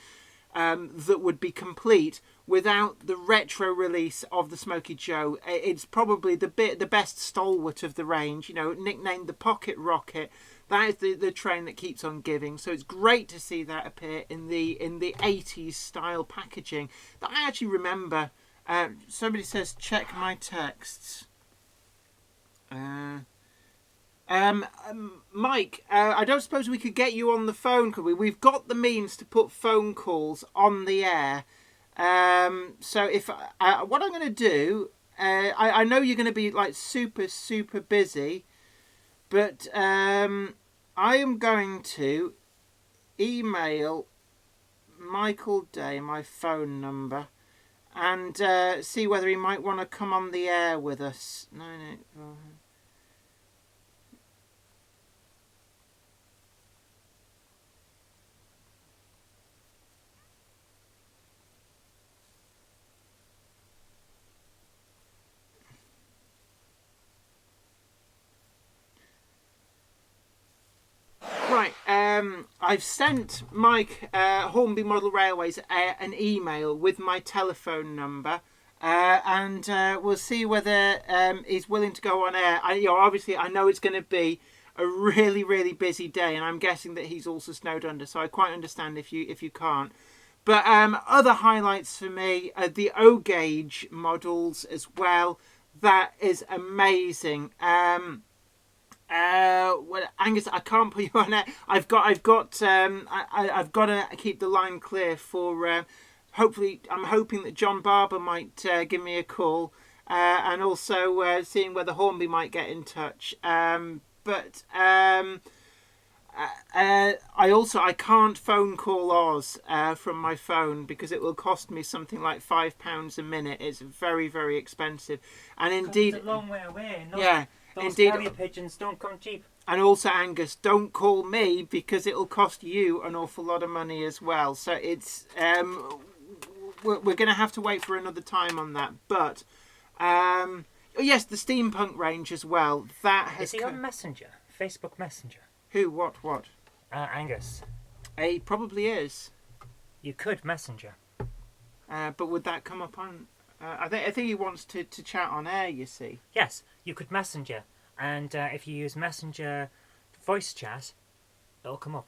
that would be complete without the retro release of the Smoky Joe. It's probably the best stalwart of the range. You know, nicknamed the Pocket Rocket. That is the train that keeps on giving. So it's great to see that appear in the 80s style packaging that I actually remember. Somebody says, check my texts. Mike, I don't suppose we could get you on the phone, could we? We've got the means to put phone calls on the air. So if what I'm going to do, I know you're going to be like super busy, but I am going to email Michael Day my phone number and see whether he might want to come on the air with us. 984. Right, I've sent Mike Hornby Model Railways an email with my telephone number, and we'll see whether he's willing to go on air. Obviously, I know it's going to be a really busy day, and I'm guessing that he's also snowed under, so I quite understand if you can't. But other highlights for me are the O-gauge models as well. That is amazing. Well, Angus, I can't put you on it. I've got to keep the line clear for. Hopefully, I'm hoping that John Barber might give me a call, and also seeing whether Hornby might get in touch. But I can't phone call Oz from my phone because it will cost me something like £5 a minute. It's very expensive, and indeed, it's a long way away. Yeah. Those Indeed, carrier pigeons don't come cheap. And also, Angus, don't call me because it'll cost you an awful lot of money as well. So it's we're going to have to wait for another time on that. But yes, the steampunk range as well. That has. Is he on Messenger? Facebook Messenger? Who? What? Angus. He probably is. You could Messenger. But would that come up on? I think he wants to chat on air. You see. Yes, you could Messenger, and if you use Messenger voice chat, it'll come up.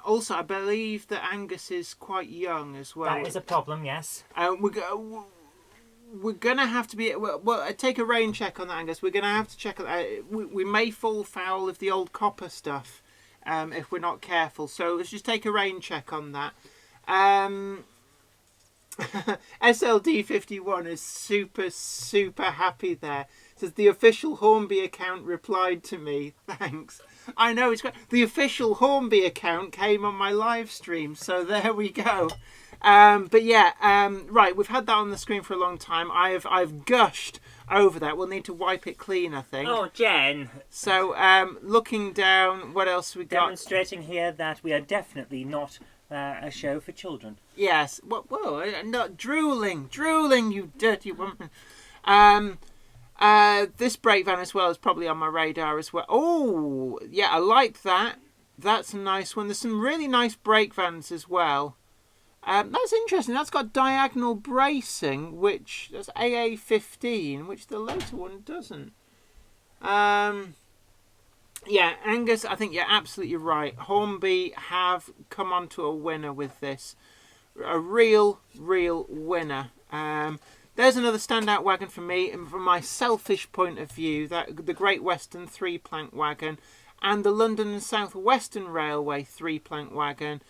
Also, I believe that Angus is quite young as well. That is a problem. Yes. We're gonna have to be. Well, take a rain check on that, Angus. We're gonna have to check. We may fall foul of the old copper stuff if we're not careful. So let's just take a rain check on that. SLD51 is super happy there. Says the official Hornby account replied to me. Thanks. I know it's great. The official Hornby account came on my live stream, so there we go. But yeah, right. We've had that on the screen for a long time. I've gushed over that. We'll need to wipe it clean, I think. Oh, Jen. So looking down, what else we got? Demonstrating here that we are definitely not a show for children. Yes. Whoa, not drooling, you dirty woman. This brake van as well is probably on my radar as well. Oh, yeah, I like that. That's a nice one. There's some really nice brake vans as well. That's interesting. That's got diagonal bracing, which that's AA15, which the later one doesn't. Yeah, Angus, I think you're absolutely right. Hornby have come on to a winner with this. A real winner. There's another standout wagon for me, and from my selfish point of view, that the Great Western 3-plank wagon and the London and South Western Railway 3-plank wagon.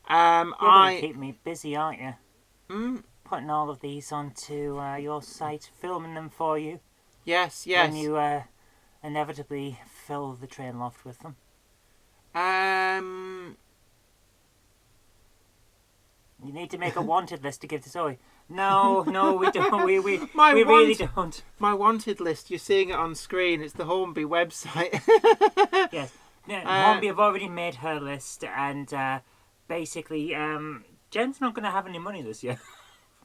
You're going to keep me busy, aren't you? Putting all of these onto your site, filming them for you. Yes. When you inevitably fill the train loft with them. You need to make a wanted list to give to Zoe. No, we don't. We really don't. My wanted list, you're seeing it on screen. It's the Hornby website. Yes. Hornby have already made her list, and basically, Jen's not going to have any money this year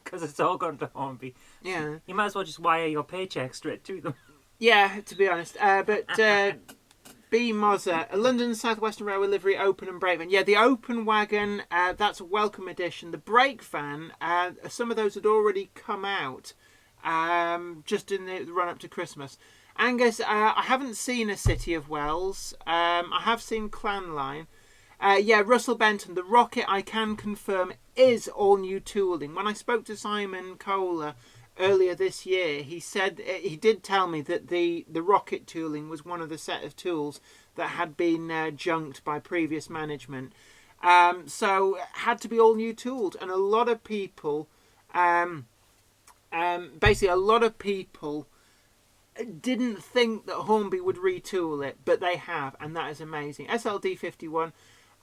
because it's all gone to Hornby. Yeah. You might as well just wire your paycheck straight to them. Yeah, to be honest. But B. Mozza, a London South Western Railway livery open and brake van. Yeah, the open wagon, that's a welcome addition. The brake van, some of those had already come out just in the run up to Christmas. Angus, I haven't seen a City of Wells. I have seen Clanline. Yeah, Russell Benton, the Rocket, I can confirm, is all new tooling. When I spoke to Simon Kohler earlier this year, he said he did tell me that the Rocket tooling was one of the set of tools that had been junked by previous management. So it had to be all new tooled, and a lot of people, basically a lot of people didn't think that Hornby would retool it, but they have, and that is amazing. SLD 51.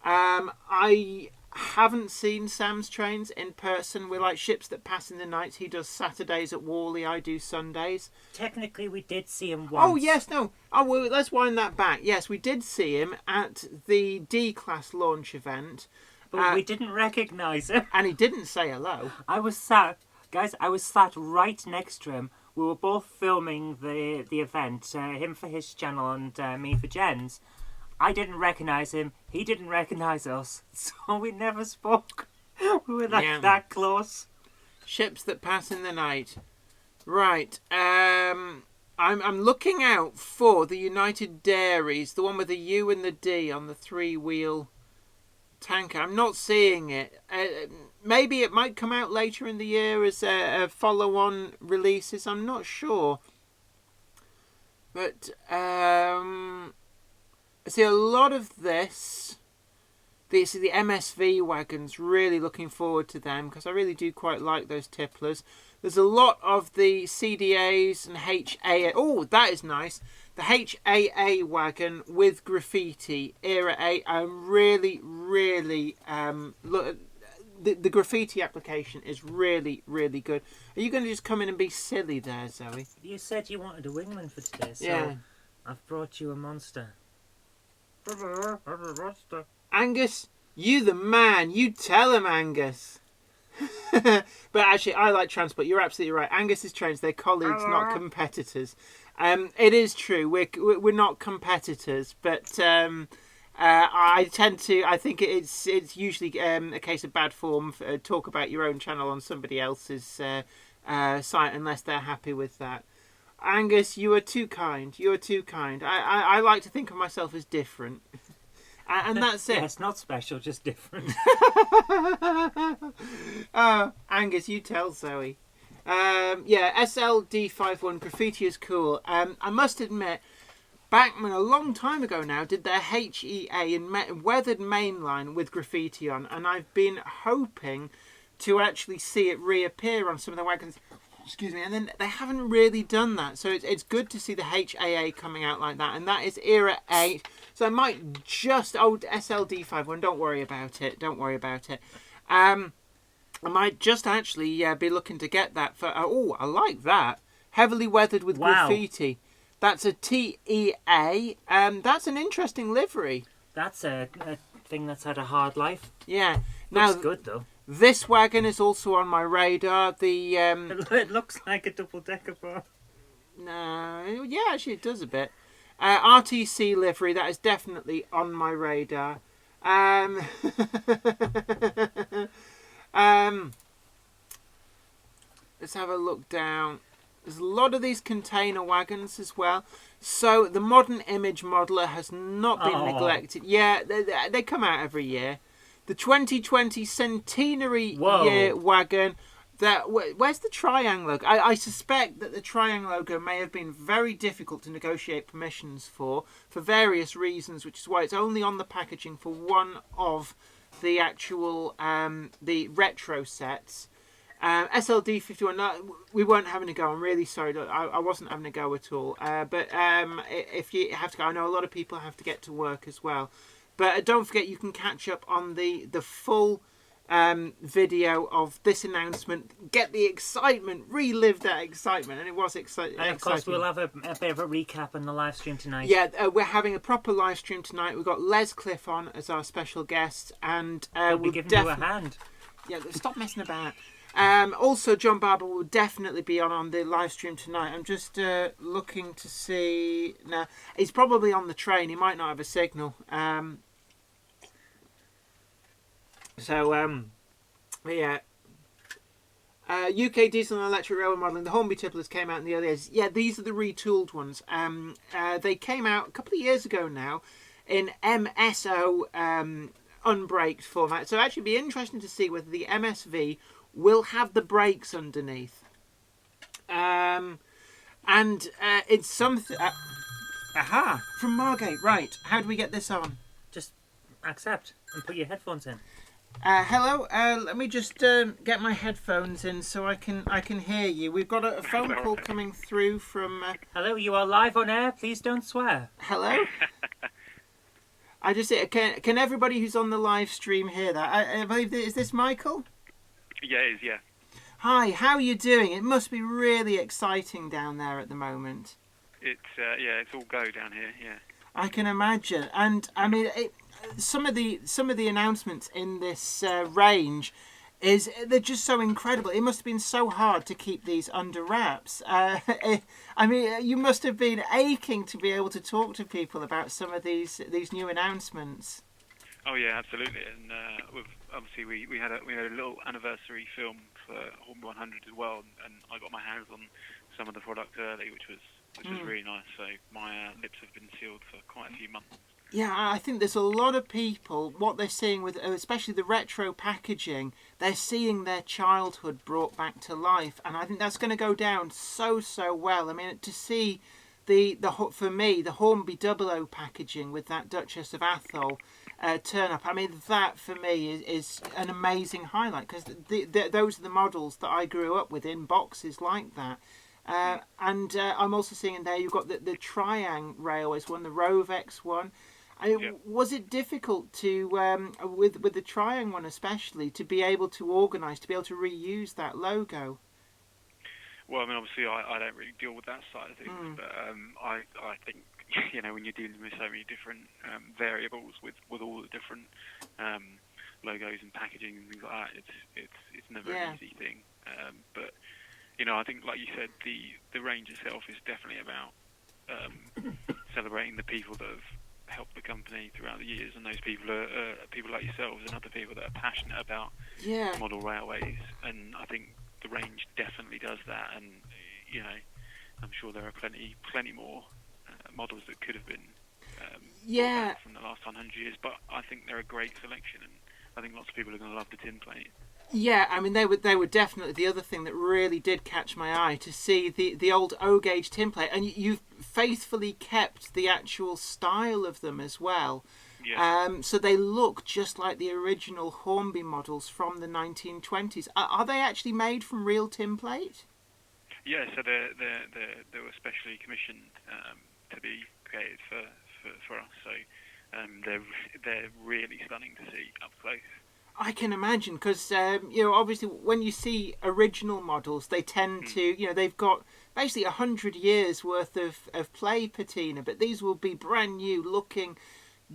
I haven't seen Sam's trains in person. We're like ships that pass in the night. He does Saturdays at Worley, I do Sundays. Technically, we did see him once. Oh, yes, no. Oh, well, let's wind that back. Yes, we did see him at the D-Class launch event. But we didn't recognise him. And he didn't say hello. I was sat right next to him. We were both filming the event, him for his channel and me for Jen's. I didn't recognise him, he didn't recognise us, so we never spoke. We were that close. Ships that pass in the night. Right, I'm looking out for the United Dairies, the one with the U and the D on the 3-wheel tanker. I'm not seeing it. Maybe it might come out later in the year as a follow-on releases, I'm not sure. But, I see a lot of this. The MSV wagons, really looking forward to them because I really do quite like those tipplers. There's a lot of the CDAs and HAA. Oh, that is nice. The HAA wagon with graffiti, Era 8. I'm really look. The graffiti application is really good. Are you going to just come in and be silly there, Zoe? You said you wanted a wingman for today, so yeah. I've brought you a monster. Angus, you the man. You tell him, Angus. But actually, I like transport. You're absolutely right. Angus's trains, they're colleagues, not competitors. It is true. We're not competitors, but I think it's usually a case of bad form. Talk about your own channel on somebody else's site unless they're happy with that. Angus, you are too kind. You are too kind. I like to think of myself as different. And that's it. Yes, not special, just different. Angus, you tell Zoe. SLD51 graffiti is cool. I must admit, Bachmann a long time ago now did their HEA in weathered mainline with graffiti on, and I've been hoping to actually see it reappear on some of the wagons. Excuse me, and then they haven't really done that, so it's good to see the HAA coming out like that, and that is Era 8. So I might just SLD51. Don't worry about it. I might just actually be looking to get that for. I like that. Heavily weathered with graffiti. That's a TEA. That's an interesting livery. That's a thing that's had a hard life. Yeah. Looks good though. This wagon is also on my radar. The It looks like a double-decker bar. no, yeah, actually it does a bit. RTC livery, that is definitely on my radar. Let's have a look down. There's a lot of these container wagons as well. So the modern image modeler has not been neglected. Yeah, they come out every year. The 2020 Centenary year wagon. Where's the Triang logo? I suspect that the Triang logo may have been very difficult to negotiate permissions for various reasons, which is why it's only on the packaging for one of the actual the retro sets. SLD 51. We weren't having a go. I'm really sorry. I wasn't having a go at all. But if you have to go, I know a lot of people have to get to work as well. But don't forget, you can catch up on the full video of this announcement. Get the excitement, relive that excitement, and it was exciting. And of course, we'll have a bit of a recap on the live stream tonight. Yeah, we're having a proper live stream tonight. We've got Les Cliff on as our special guest, and we'll be giving you a hand. Yeah, stop messing about. Also, John Barber will definitely be on the live stream tonight. I'm just looking to see. No, he's probably on the train. He might not have a signal. Yeah. UK diesel and electric railway modelling. The Hornby tipplers came out in the early years. Yeah, these are the retooled ones. They came out a couple of years ago now in MSO unbraked format. So actually, it'd be interesting to see whether the MSV will have the brakes underneath. And it's something. Aha! From Margate. Right. How do we get this on? Just accept and put your headphones in. Hello. Let me just get my headphones in so I can hear you. We've got a phone call coming through from. Hello, you are live on air. Please don't swear. Hello. I just can everybody who's on the live stream hear that? I believe is this Michael? Yeah, it is. Yeah. Hi. How are you doing? It must be really exciting down there at the moment. It's it's all go down here. Yeah. I can imagine, and I mean, some of the announcements in this range they're just so incredible. It must have been so hard to keep these under wraps. I mean, you must have been aching to be able to talk to people about some of these new announcements. Oh yeah, absolutely. And obviously we had a little anniversary film for Hornby 100 as well, and I got my hands on some of the product early, which was really nice. So my lips have been sealed for quite a few months. Yeah, I think there's a lot of people, what they're seeing with, especially the retro packaging, they're seeing their childhood brought back to life, and I think that's going to go down so well. I mean, to see for me, the Hornby 00 packaging with that Duchess of Atholl turn up, I mean, that for me is an amazing highlight, because those are the models that I grew up with in boxes like that. And I'm also seeing in there you've got the Triang Railways one, the Rovex one. I mean, was it difficult to, with the Triang one especially, to be able to organise, to be able to reuse that logo? Well, I mean, obviously I don't really deal with that side of things, but I think, you know, when you're dealing with so many different variables with all the different logos and packaging and things like that, it's never an easy thing. But you know, I think, like you said, the range itself is definitely about celebrating the people that have helped the company throughout the years, and those people are people like yourselves and other people that are passionate about model railways. And I think the range definitely does that. And you know, I'm sure there are plenty more models that could have been from the last 100 years. But I think they're a great selection, and I think lots of people are going to love the tin plate. Yeah, I mean, they were definitely the other thing that really did catch my eye, to see the old O-gauge tin plate, and you've faithfully kept the actual style of them as well. Yeah. So they look just like the original Hornby models from the 1920s. Are they actually made from real tin plate? Yeah, so they were specially commissioned to be created for us. So they're really stunning to see up close. I can imagine, because you know, obviously when you see original models, they tend to, you know, they've got basically 100 years worth of play patina, but these will be brand new looking,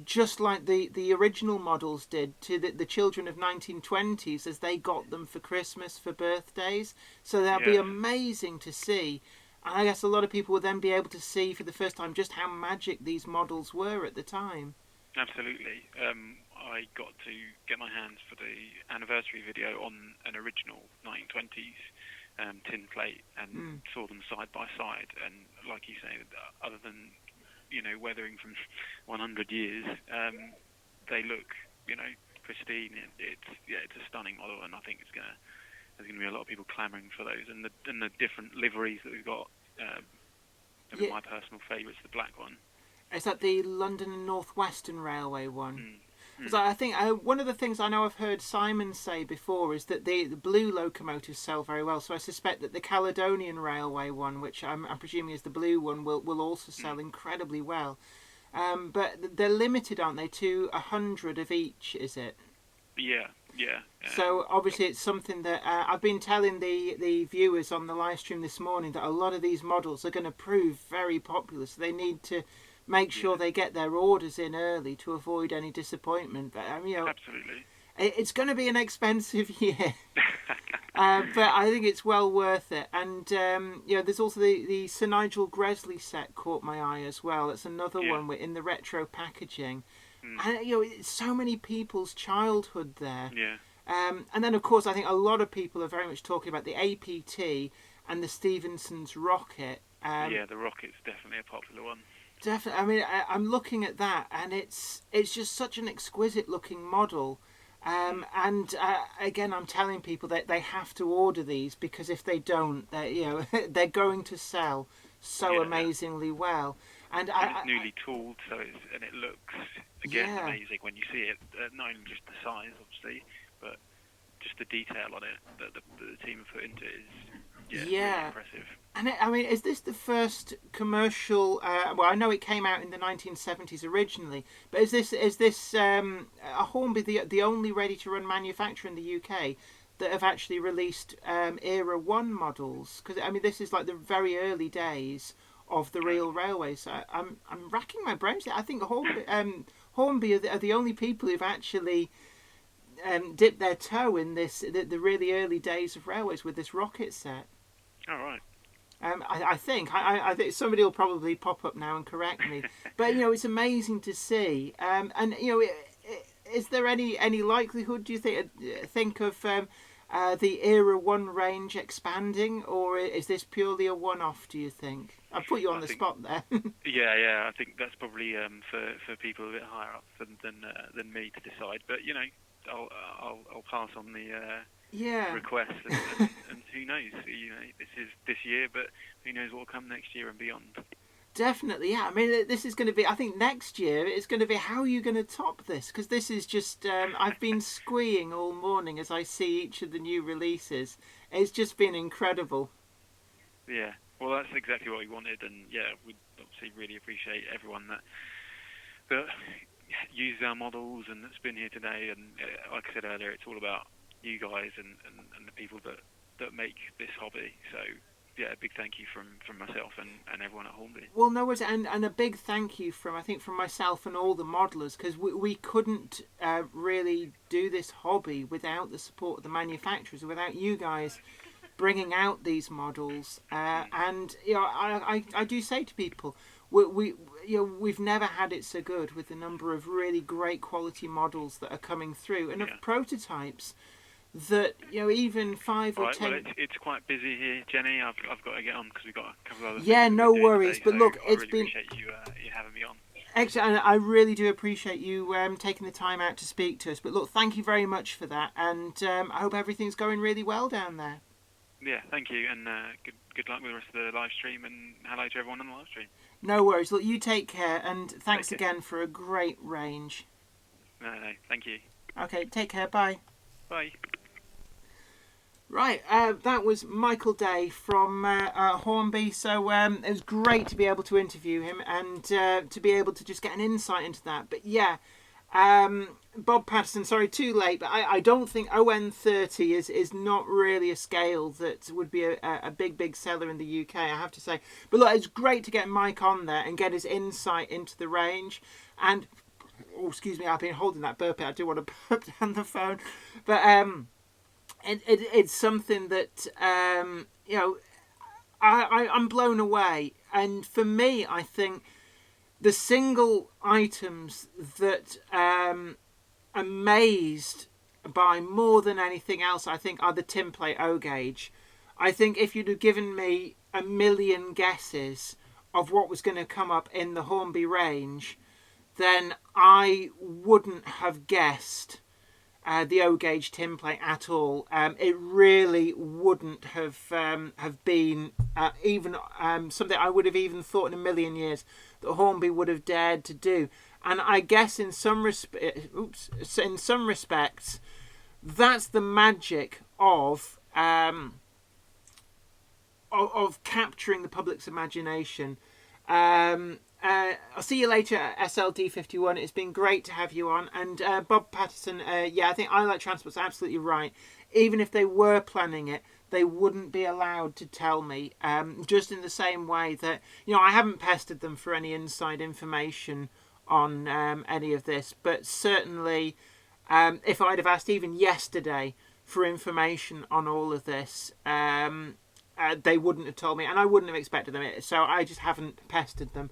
just like the original models did to the children of 1920s as they got them for Christmas, for birthdays. So that'll be amazing to see. And I guess a lot of people will then be able to see for the first time just how magic these models were at the time. Absolutely. I got to get my hands for the anniversary video on an original 1920s tin plate and saw them side by side. And like you say, other than weathering from 100 years, they look pristine. It's a stunning model, and I think there's gonna be a lot of people clamouring for those, and the different liveries that we've got. My personal favourite's the black one. Is that the London and North Western Railway one? Because I think one of the things I know I've heard Simon say before is that the blue locomotives sell very well. So I suspect that the Caledonian Railway one, which I'm presuming is the blue one, will also sell incredibly well. But they're limited, aren't they, to 100 of each, is it? Yeah. So obviously it's something that I've been telling the viewers on the live stream this morning that a lot of these models are going to prove very popular. So they need to make sure they get their orders in early to avoid any disappointment. But absolutely, it's going to be an expensive year, but I think it's well worth it. And there's also the Sir Nigel Gresley set caught my eye as well. That's another one in the retro packaging, and it's so many people's childhood there. And then of course I think a lot of people are very much talking about the APT and the Stephenson's rocket. The rocket's definitely a popular one. Definitely. I mean, I'm looking at that, and it's just such an exquisite looking model. And again, I'm telling people that they have to order these, because if they don't, they're going to sell so amazingly well. And it's newly tooled, so it looks amazing when you see it. Not only just the size, obviously, but just the detail on it that the team have put into it is really impressive. And is this the first commercial? Well, I know it came out in the 1970s originally, but is this a Hornby the only ready-to-run manufacturer in the UK that have actually released Era 1 models? Because this is like the very early days of the real railways. I'm racking my brains here. I think Hornby are the only people who've actually dipped their toe in the really early days of railways with this rocket set. All right. I think somebody will probably pop up now and correct me, but it's amazing to see. And is there any likelihood, do you think of the Era 1 range expanding, or is this purely a one-off? Do you think? I've put you on the spot there. Yeah. I think that's probably for people a bit higher up than me to decide. But I'll pass on the request, and who knows? This is this year, but who knows what will come next year and beyond. Definitely, yeah. This is going to be. I think next year it's going to be how are you going to top this? Because this is just. I've been squeeing all morning as I see each of the new releases. It's just been incredible. Yeah. Well, that's exactly what we wanted, and we obviously really appreciate everyone that used our models and that's been here today. And like I said earlier, it's all about you guys and the people that make this hobby. So a big thank you from myself and everyone at Hornby. Well, no worries, and a big thank you from myself and all the modelers, because we couldn't really do this hobby without the support of the manufacturers, without you guys bringing out these models. And I do say to people, we've never had it so good with the number of really great quality models that are coming through, and of prototypes that even 5 or 10. Well, it's quite busy here, Jenny. I've got to get on because we've got a couple of other things. Yeah, no worries. Today, but so look, it's really been. Appreciate you having me on. Excellent, and I really do appreciate you taking the time out to speak to us. But look, thank you very much for that, and I hope everything's going really well down there. Yeah, thank you, and good luck with the rest of the live stream, and hello to everyone on the live stream. No worries. Look, you take care, and thanks again for a great range. No, thank you. Okay, take care. Bye. Bye. Right, that was Michael Day from Hornby. So it was great to be able to interview him and to be able to just get an insight into that. But Bob Patterson, sorry, too late, but I don't think ON30 is not really a scale that would be a big seller in the UK, I have to say. But look, it's great to get Mike on there and get his insight into the range. And Oh, excuse me, I've been holding that burp. I do want to burp down the phone. But it's something that, I'm blown away. And for me, I think the single items that amazed by more than anything else, I think, are the tin plate O gauge. I think if you'd have given me a million guesses of what was going to come up in the Hornby range, then I wouldn't have guessed the O gauge tin plate at all. It really wouldn't have been even something I would have even thought in a million years that Hornby would have dared to do. And I guess in some respects, that's the magic of capturing the public's imagination. I'll see you later, SLD51. It's been great to have you on. And Bob Patterson, I think I Like Transport's absolutely right. Even if they were planning it, they wouldn't be allowed to tell me. Just in the same way that, I haven't pestered them for any inside information on any of this. But certainly, if I'd have asked even yesterday for information on all of this, they wouldn't have told me. And I wouldn't have expected them. So I just haven't pestered them.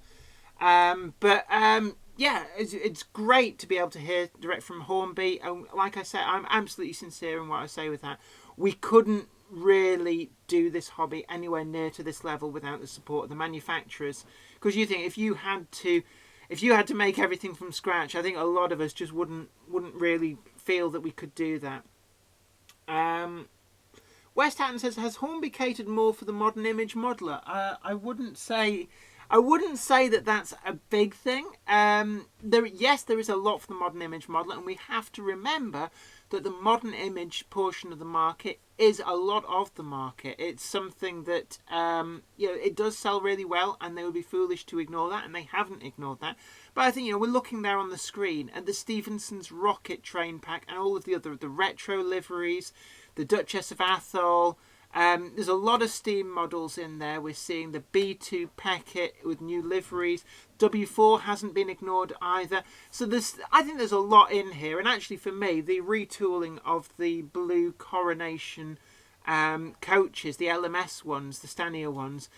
It's great to be able to hear direct from Hornby. And like I said, I'm absolutely sincere in what I say with that. We couldn't really do this hobby anywhere near to this level without the support of the manufacturers. Because you think if you had to make everything from scratch, I think a lot of us just wouldn't really feel that we could do that. West Hatton says, has Hornby catered more for the modern image modeler? I wouldn't say that that's a big thing. There is a lot for the modern image modeler, and we have to remember that the modern image portion of the market is a lot of the market. It's something that it does sell really well, and they would be foolish to ignore that, and they haven't ignored that. But I think we're looking there on the screen at the Stephenson's Rocket train pack and all of the retro liveries, the Duchess of Atholl. There's a lot of steam models in there. We're seeing the B2 Peckett with new liveries. W4 hasn't been ignored either. So I think there's a lot in here. And actually for me, the retooling of the blue Coronation coaches, the LMS ones, the Stanier ones,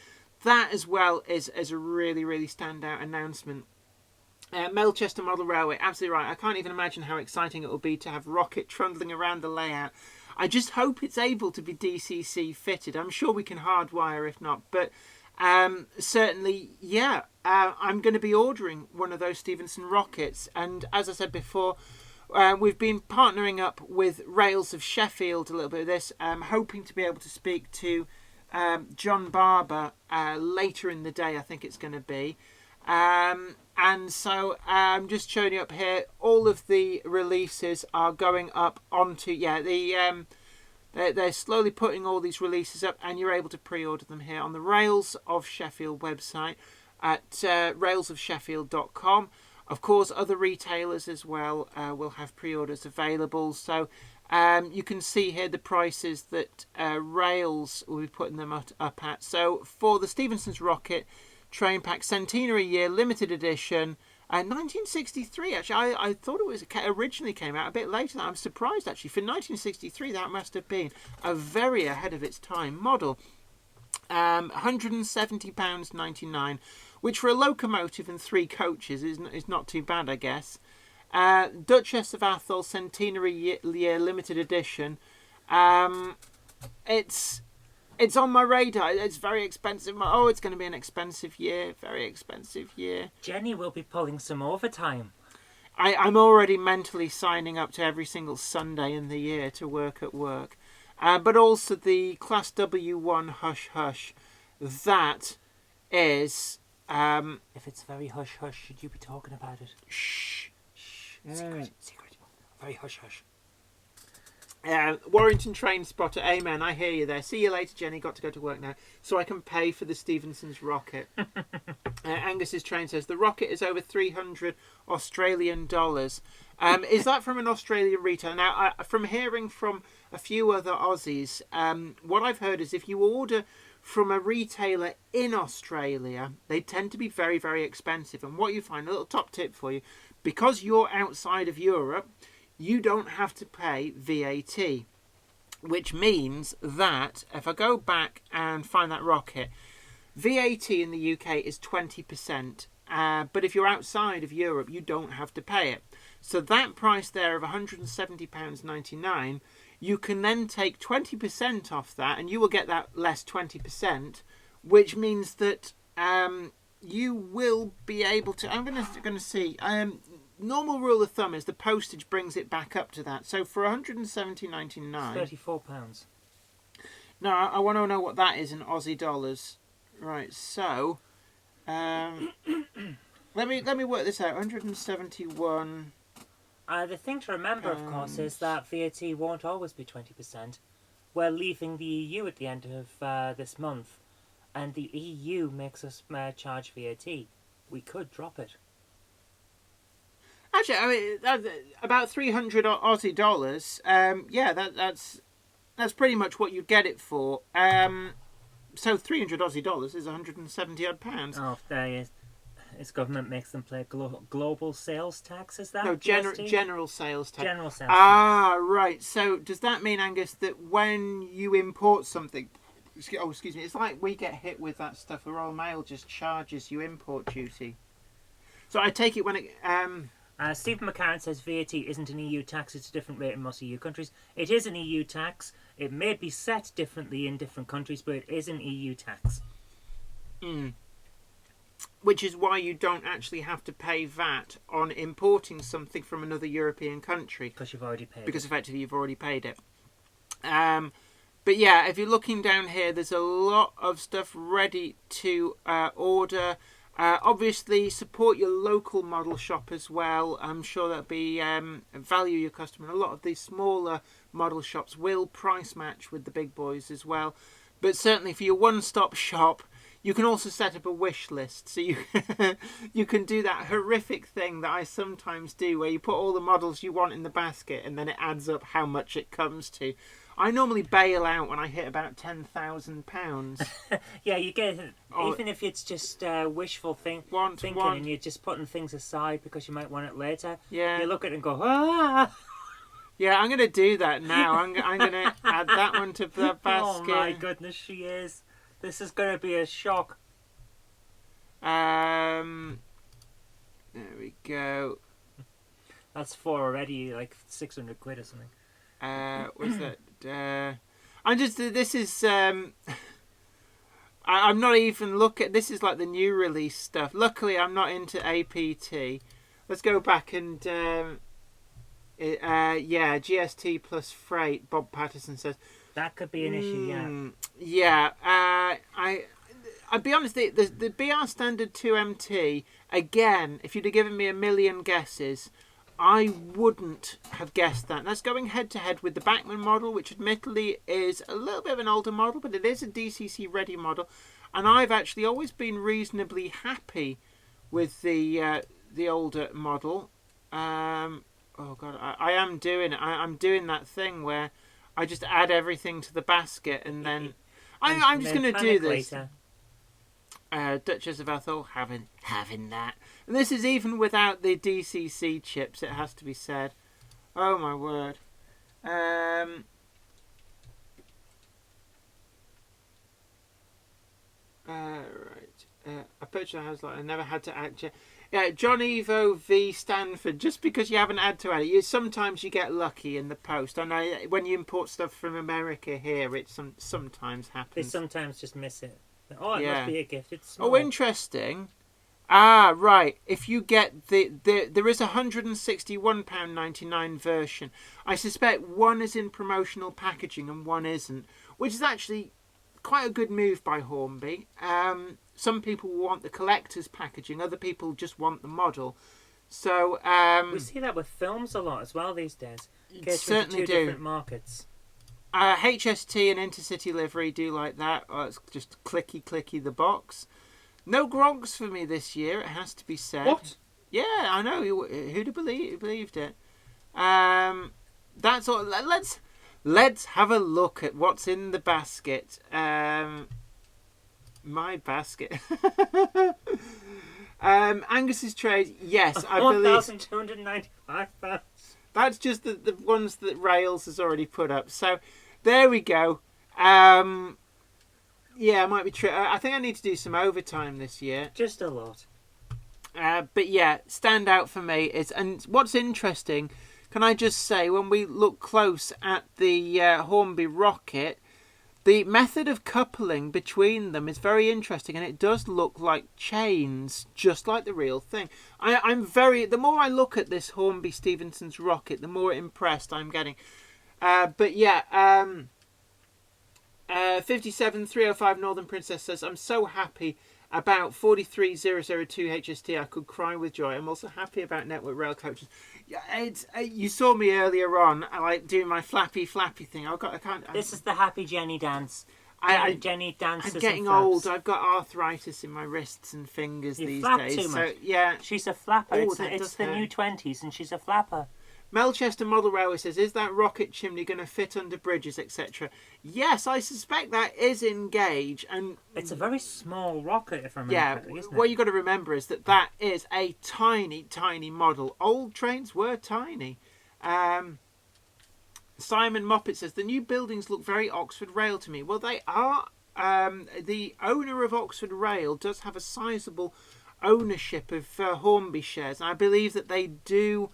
that as well is a really, really standout announcement. Melchester Model Railway, absolutely right. I can't even imagine how exciting it will be to have Rocket trundling around the layout. I just hope it's able to be DCC fitted. I'm sure we can hardwire if not. But certainly, I'm going to be ordering one of those Stephenson Rockets. And as I said before, we've been partnering up with Rails of Sheffield a little bit of this. Hoping to be able to speak to John Barber later in the day, I think it's going to be. And so I'm just showing you up here. All of the releases are going up onto they're slowly putting all these releases up, and you're able to pre-order them here on the Rails of Sheffield website at railsofsheffield.com. Of course, other retailers as well will have pre-orders available. So you can see here the prices that Rails will be putting them up at. So for the Stephenson's Rocket train pack, Centenary Year, limited edition, 1963. Actually, I thought it originally came out a bit later. I'm surprised actually. For 1963, that must have been a very ahead of its time model. £170.99, which for a locomotive and 3 coaches is not too bad, I guess. Duchess of Atholl Centenary Year limited edition. It's on my radar. It's very expensive. It's going to be an expensive year. Very expensive year. Jenny will be pulling some overtime. I'm already mentally signing up to every single Sunday in the year to work at work. But also the Class W1 Hush Hush. That is... if it's very hush hush, should you be talking about it? Shh. Secret. Very hush hush. Warrington Train Spotter, amen. I hear you there. See you later, Jenny. Got to go to work now, so I can pay for the Stephenson's Rocket. Angus's Train says the Rocket is over $300 Australian. Is that from an Australian retailer? Now, from hearing from a few other Aussies, what I've heard is if you order from a retailer in Australia, they tend to be very, very expensive. And what you find, a little top tip for you, because you're outside of Europe, you don't have to pay VAT, which means that if I go back and find that rocket, VAT in the UK is 20%, but if you're outside of Europe, you don't have to pay it. So that price there of £170.99, you can then take 20% off that, and you will get that less 20%, which means that you will be able to. I'm going to see. Normal rule of thumb is the postage brings it back up to that. So for £170.99, £34. No, I want to know what that is in Aussie dollars. Right, so let me work this out. 171. The thing to remember, of course, is that VAT won't always be 20%. We're leaving the EU at the end of this month, and the EU makes us charge VAT. We could drop it. Actually, I mean, about 300 Aussie dollars. Yeah, that's pretty much what you get it for. So 300 Aussie dollars is 170 odd pounds. Oh, there is. Its government makes them pay global sales tax, is that? No, general sales tax. General sales tax. Right. So does that mean, Angus, that when you import something... Oh, excuse me. It's like we get hit with that stuff. The Royal Mail just charges you import duty. So I take it when it... Stephen McCarran says VAT isn't an EU tax, it's a different rate in most EU countries. It is an EU tax. It may be set differently in different countries, but it is an EU tax. Which is why you don't actually have to pay VAT on importing something from another European country. Because you've already paid Because effectively you've already paid it. But yeah, if you're looking down here, there's a lot of stuff ready to order. Obviously, support your local model shop as well. I'm sure that'll be value your customer. A lot of these smaller model shops will price match with the big boys as well. But certainly for your one-stop shop, you can also set up a wish list. So you can do that horrific thing that I sometimes do, where you put all the models you want in the basket and then it adds up how much it comes to. I normally bail out when I hit about £10,000. Yeah, you get it. Even if it's just wishful thinking and you're just putting things aside because you might want it later. Yeah. You look at it and go, ah! Yeah, I'm going to do that now. I'm going to add that one to the basket. Oh my goodness, she is. This is going to be a shock. There we go. That's 4 already, like 600 quid or something. What's that? I'm just. This is. I'm not even looking. This is like the new release stuff. Luckily, I'm not into APT. Let's go back and. Yeah, GST plus freight. Bob Patterson says that could be an issue. Yeah. I'll be honest. The BR Standard 2MT again. If you'd have given me a million guesses, I wouldn't have guessed that. That's going head-to-head with the Bachmann model, which admittedly is a little bit of an older model, but it is a DCC-ready model. And I've actually always been reasonably happy with the older model. Oh, God, I am doing it. I'm doing that thing where I just add everything to the basket and then... I'm just going to do this. Later. Duchess of Athol having that. And this is even without the DCC chips, it has to be said. Oh my word. Right. I purchased a house like I never had to add. Yeah, John Evo v Stanford. Just because you haven't had to add it, sometimes you get lucky in the post. I know when you import stuff from America here, it sometimes happens. They sometimes just miss it. Oh, it must be a gift. It's small. Oh, interesting. Ah, right. If you get there is a £161.99 version. I suspect one is in promotional packaging and one isn't, which is actually quite a good move by Hornby. Some people want the collector's packaging, other people just want the model. So we see that with films a lot as well these days. Certainly two different markets. HST and Intercity Livery do like that. Oh, it's just clicky the box. No Grogs for me this year, it has to be said. What? Yeah, I know. Who'd have believed it? That's all. Let's have a look at what's in the basket. My basket. Angus's trade, yes, I believe. £1,295. That's just the ones that Rails has already put up. So there we go. Yeah, it might be true. I think I need to do some overtime this year. Just a lot. But yeah, stand out for me is, and what's interesting, can I just say, when we look close at the Hornby rocket, the method of coupling between them is very interesting, and it does look like chains, just like the real thing. The more I look at this Hornby Stephenson's rocket, the more impressed I'm getting. But yeah, 57305 Northern Princess says, I'm so happy about 43002 HST. I could cry with joy. I'm also happy about Network Rail coaches. Yeah, you saw me earlier on, like doing my flappy thing. I can't. This is the happy Jenny dance. Jenny dances. I'm getting old. I've got arthritis in my wrists and fingers these days. Too much. So yeah, she's a flapper. Oh, it's the new 20s, and she's a flapper. Melchester Model Railway says, is that rocket chimney going to fit under bridges, etc.? Yes, I suspect that is in gauge. And it's a very small rocket, if I remember correctly, isn't it? What you've got to remember is that is a tiny, tiny model. Old trains were tiny. Simon Moppet says, the new buildings look very Oxford Rail to me. Well, they are. The owner of Oxford Rail does have a sizable ownership of Hornby shares. And I believe that they do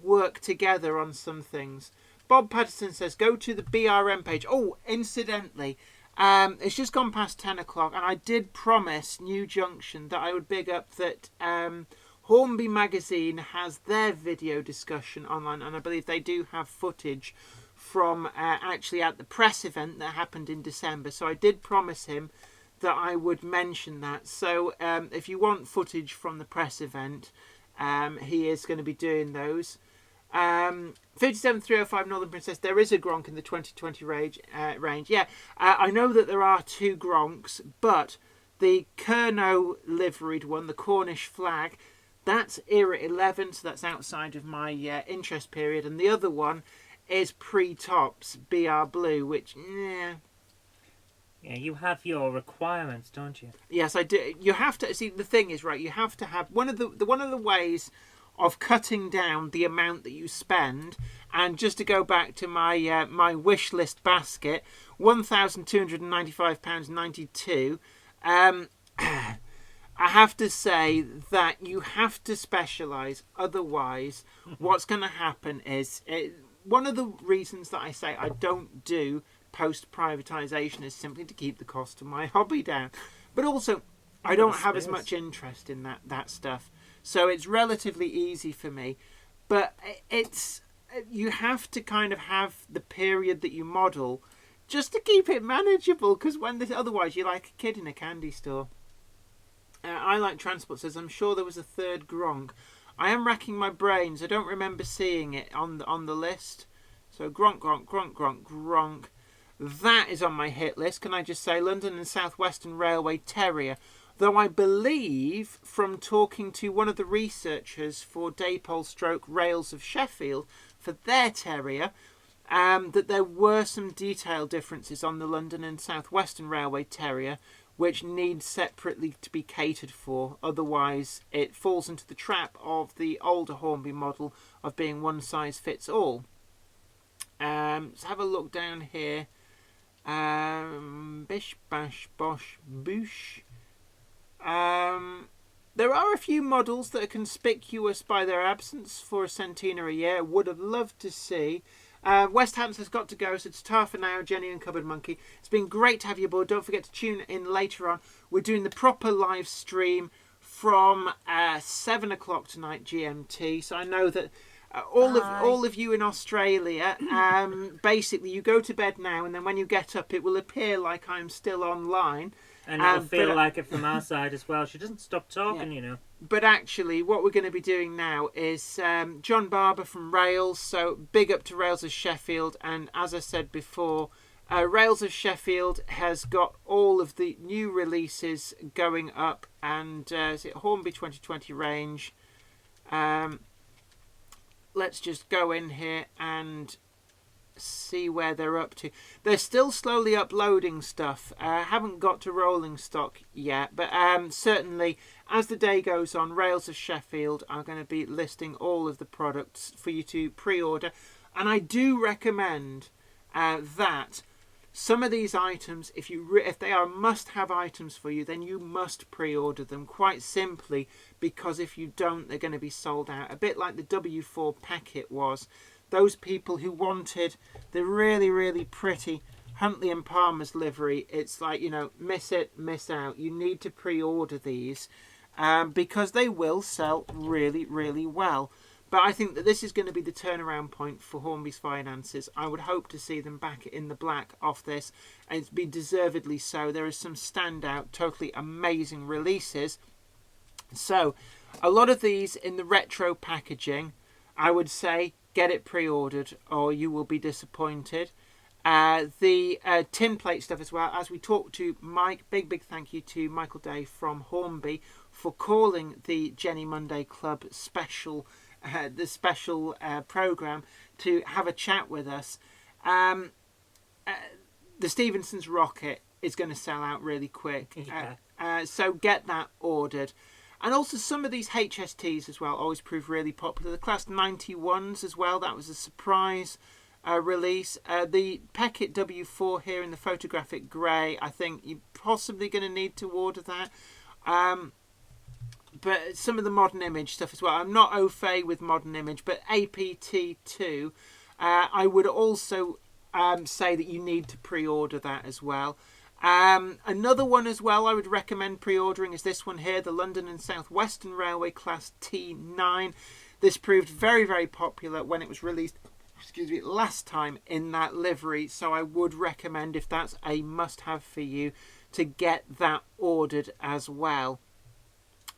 work together on some things. Bob Patterson says, go to the BRM page. Oh, incidentally, it's just gone past 10 o'clock, and I did promise New Junction that I would big up that Hornby Magazine has their video discussion online, and I believe they do have footage from actually at the press event that happened in December. So I did promise him that I would mention that. So if you want footage from the press event, he is going to be doing those. 57305 Northern Princess, there is a Gronk in the 2020 range. Yeah, I know that there are two Gronks, but the Kerno liveried one, the Cornish flag, that's era 11, so that's outside of my interest period, and the other one is pre-tops, BR Blue, which, yeah. Yeah, you have your requirements, don't you? Yes, I do. You have to see. The thing is, right? You have to have one of the ways of cutting down the amount that you spend. And just to go back to my my wish list basket, £1,295.92. I have to say that you have to specialise. Otherwise, what's going to happen is one of the reasons that I say I don't do post-privatisation is simply to keep the cost of my hobby down. But also, I don't have as much interest in that stuff. So it's relatively easy for me. But you have to kind of have the period that you model just to keep it manageable, because otherwise you're like a kid in a candy store. I Like Transport says, I'm sure there was a third Gronk. I am racking my brains. I don't remember seeing it on the list. So Gronk. That is on my hit list. Can I just say London and South Western Railway Terrier? Though I believe from talking to one of the researchers for Daypole / Rails of Sheffield for their Terrier, that there were some detail differences on the London and South Western Railway Terrier which need separately to be catered for. Otherwise, it falls into the trap of the older Hornby model of being one size fits all. Let's have a look down here. Bish, bash, bosh, boosh. There are a few models that are conspicuous by their absence for a centenary year. Would have loved to see. West Hampton has got to go, so it's ta for now, Jenny and Cupboard Monkey. It's been great to have you aboard. Don't forget to tune in later on. We're doing the proper live stream from 7 o'clock tonight GMT. So I know that all of you in Australia, basically you go to bed now, and then when you get up, it will appear like I'm still online. And it'll feel like it from our side as well. She doesn't stop talking, you know. But actually, what we're going to be doing now is John Barber from Rails. So big up to Rails of Sheffield. And as I said before, Rails of Sheffield has got all of the new releases going up. And is it Hornby 2020 range? Let's just go in here and see where they're up to. They're still slowly uploading stuff. Haven't got to rolling stock yet, but certainly as the day goes on, Rails of Sheffield are going to be listing all of the products for you to pre-order. And I do recommend that some of these items, if they are must-have items for you, then you must pre-order them, quite simply because if you don't, they're going to be sold out. A bit like the W4 packet was. Those people who wanted the really, really pretty Huntley and Palmer's livery, it's like, miss it, miss out. You need to pre-order these because they will sell really, really well. But I think that this is going to be the turnaround point for Hornby's finances. I would hope to see them back in the black off this, and it's been deservedly so. There are some standout, totally amazing releases. So, a lot of these in the retro packaging, I would say get it pre-ordered or you will be disappointed. The tin plate stuff as well, as we talked to Mike, big thank you to Michael Day from Hornby for calling the Jenny Monday Club special program to have a chat with us. The Stephenson's rocket is going to sell out really quick. Yeah. So get that ordered. And also some of these HSTs as well always prove really popular. The Class 91s as well, that was a surprise release. The Peckett W4 here in the photographic grey, I think you're possibly going to need to order that. But some of the Modern Image stuff as well. I'm not au fait with Modern Image, but APT2, I would also say that you need to pre-order that as well. Another one as well I would recommend pre-ordering is this one here, the London and South Western Railway Class T9. This proved very, very popular when it was released last time in that livery, so I would recommend, if that's a must-have for you, to get that ordered as well.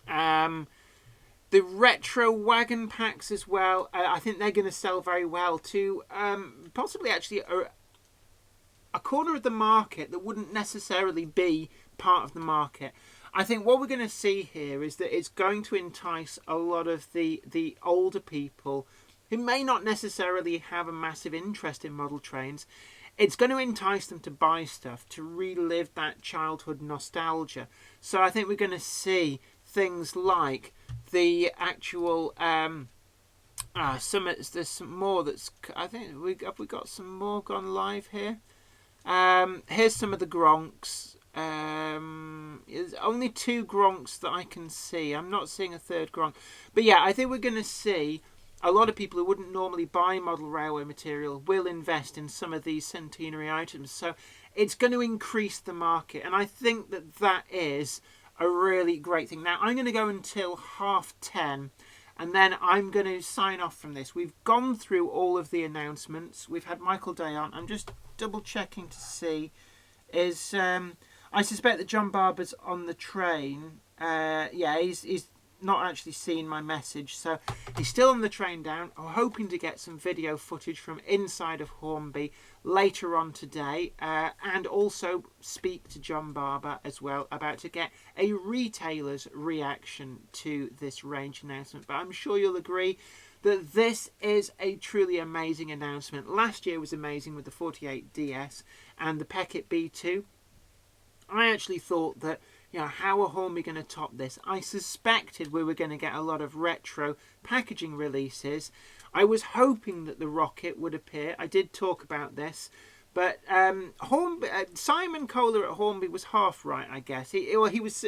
The retro wagon packs as well, I think they're going to sell very well to possibly actually a corner of the market that wouldn't necessarily be part of the market. I think what we're going to see here is that it's going to entice a lot of the older people who may not necessarily have a massive interest in model trains. It's going to entice them to buy stuff, to relive that childhood nostalgia. So I think we're going to see things like the actual there's some more that's, I think we got some more gone live here. Here's some of the Gronks. There's only 2 Gronks that I can see. I'm not seeing a third Gronk, but yeah, I think we're going to see a lot of people who wouldn't normally buy model railway material will invest in some of these centenary items. So it's going to increase the market, and I think that is a really great thing. Now, I'm going to go until 10:30, and then I'm going to sign off from this. We've gone through all of the announcements. We've had Michael Day on. I'm just double checking to see. I suspect that John Barber's on the train. Yeah, he's not actually seen my message, so he's still on the train down. I'm hoping to get some video footage from inside of Hornby later on today, and also speak to John Barber as well about to get a retailer's reaction to this range announcement. But I'm sure you'll agree that this is a truly amazing announcement. Last year was amazing with the 48DS and the Peckett B2. I actually thought that, how are Hornby going to top this? I suspected we were going to get a lot of retro packaging releases. I was hoping that the rocket would appear. I did talk about this, but Simon Kohler at Hornby was half right, I guess. He was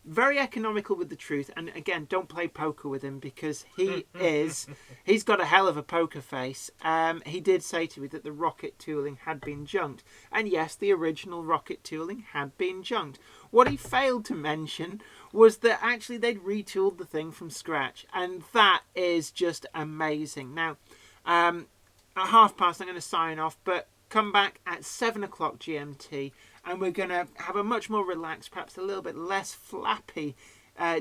very economical with the truth, and again, don't play poker with him because he's got a hell of a poker face. He did say to me that the rocket tooling had been junked, and yes, the original rocket tooling had been junked. What he failed to mention was that actually they'd retooled the thing from scratch, and that is just amazing. Now, at 10:30 I'm going to sign off, but come back at 7 o'clock GMT, and we're going to have a much more relaxed, perhaps a little bit less flappy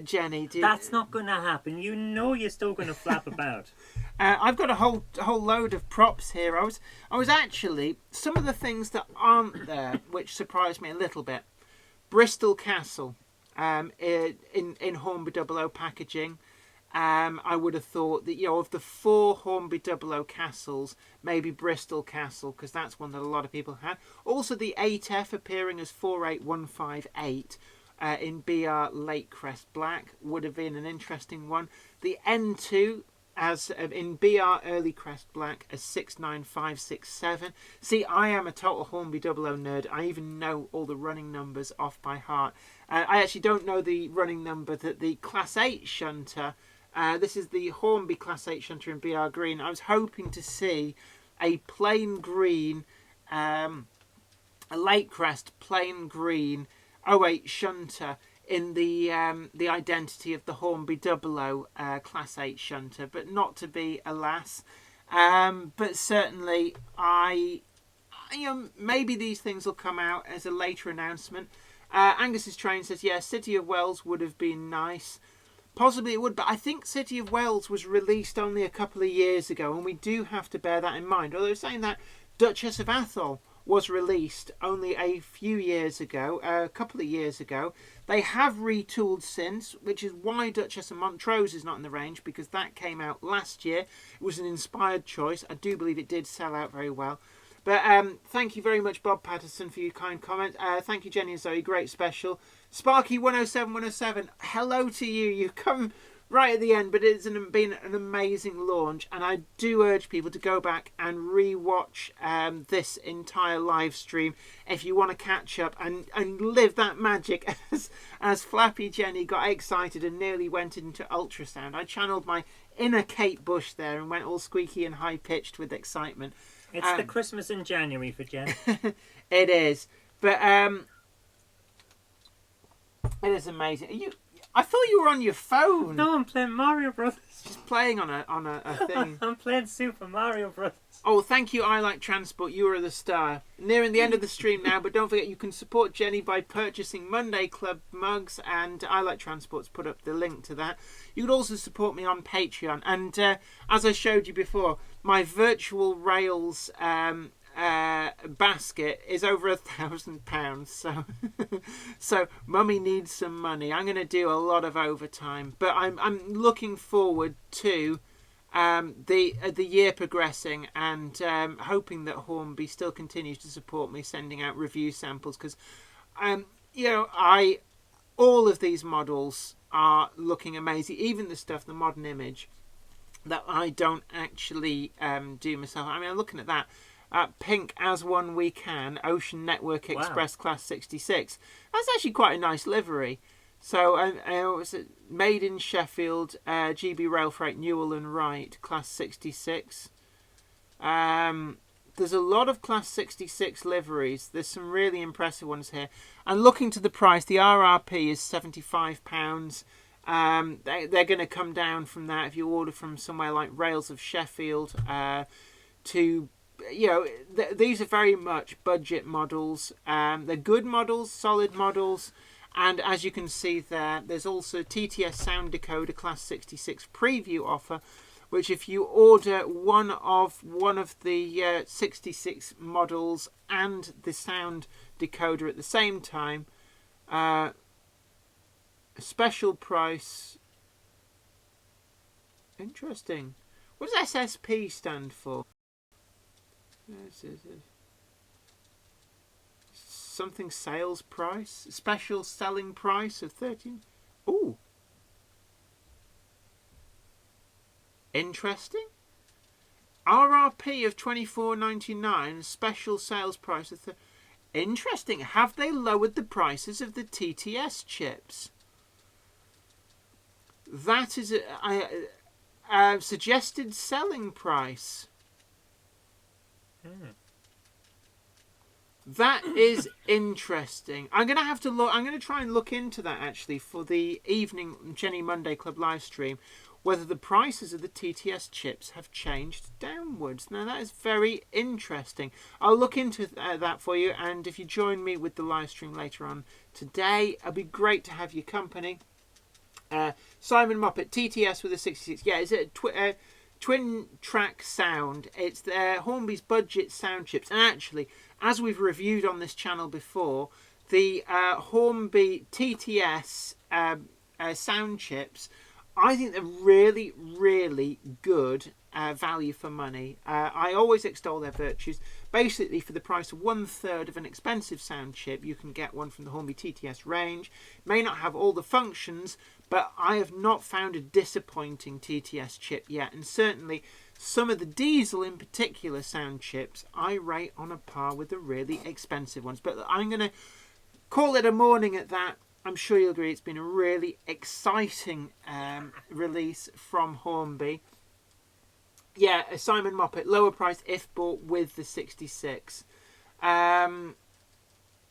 Jenny. That's not going to happen. You're still going to flap about. I've got a whole load of props here. I was actually, some of the things that aren't there, which surprised me a little bit. Bristol Castle in Hornby 00 packaging. I would have thought that, of the 4 Hornby 00 castles, maybe Bristol Castle, because that's one that a lot of people had. Also, the 8F appearing as 48158 in BR Lake Crest Black would have been an interesting one. The N2 as in BR Early Crest Black as 69567. See, I am a total Hornby 00 nerd. I even know all the running numbers off by heart. I actually don't know the running number that the Class 8 shunter, this is the Hornby Class 8 shunter in BR Green. I was hoping to see a plain green, a Lake Crest plain green 08 shunter in the identity of the Hornby 00 Class 8 shunter, but not to be, alas. But certainly, maybe these things will come out as a later announcement. Angus's Train says, yeah, City of Wells would have been nice. Possibly it would, but I think City of Wells was released only a couple of years ago, and we do have to bear that in mind. Although saying that, Duchess of Atholl was released only a few years ago, a couple of years ago. They have retooled since, which is why Duchess of Montrose is not in the range, because that came out last year. It was an inspired choice. I do believe it did sell out very well. But thank you very much, Bob Patterson, for your kind comment. Thank you, Jenny and Zoe. Great special. Sparky 107, hello to you. You've come right at the end, but it's been an amazing launch, and I do urge people to go back and re-watch this entire live stream if you want to catch up and live that magic as Flappy Jenny got excited and nearly went into ultrasound. I channeled my inner Kate Bush there and went all squeaky and high-pitched with excitement. It's the Christmas in January for Jen. It is, but it is amazing. I thought you were on your phone. No, I'm playing Mario Brothers. Just playing on a thing. I'm playing Super Mario Brothers. Oh, thank you, I Like Transport. You are the star. Nearing the end of the stream now, but don't forget you can support Jenny by purchasing Monday Club mugs, and I Like Transport's put up the link to that. You can also support me on Patreon, and as I showed you before, my virtual rails basket is over £1,000, so Mummy needs some money. I'm going to do a lot of overtime, but I'm looking forward to the year progressing, and hoping that Hornby still continues to support me sending out review samples, because all of these models are looking amazing, even the stuff, the modern image that I don't actually do myself. I mean, I'm looking at that pink As One We Can Ocean Network Express Class 66. That's actually quite a nice livery. So it's made in Sheffield, GB Rail Freight, Newell and Wright, Class 66. There's a lot of Class 66 liveries. There's some really impressive ones here. And looking to the price, the RRP is £75. They're going to come down from that if you order from somewhere like Rails of Sheffield. These are very much budget models. They're good models, solid models. And as you can see there, there's also TTS Sound Decoder Class 66 preview offer, which if you order one of the 66 models and the sound decoder at the same time, a special price. Interesting. What does SSP stand for? Something sales price, special selling price of 13. Ooh, interesting. RRP of $24.99, special sales price of interesting. Have they lowered the prices of the TTS chips? That is a suggested selling price. That is interesting. I'm going to have to look. I'm going to try and look into that actually for the evening Jenny Monday Club live stream, whether the prices of the TTS chips have changed downwards. Now that is very interesting. I'll look into that for you, and if you join me with the live stream later on today, it'll be great to have your company. Simon Moppet, TTS with a 66. Yeah, is it twin track sound? It's Hornby's budget sound chips, and actually, as we've reviewed on this channel before, the Hornby TTS sound chips I think they're really, really good value for money. I always extol their virtues. Basically, for the price of 1/3 of an expensive sound chip, you can get one from the Hornby TTS range. May not have all the functions, but I have not found a disappointing TTS chip yet. And certainly, some of the diesel in particular sound chips, I rate on a par with the really expensive ones. But I'm going to call it a morning at that. I'm sure you'll agree it's been a really exciting release from Hornby. Yeah, a Simon Moppet, lower price if bought with the 66.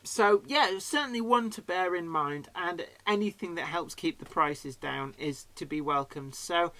So, yeah, certainly one to bear in mind. And anything that helps keep the prices down is to be welcomed. So,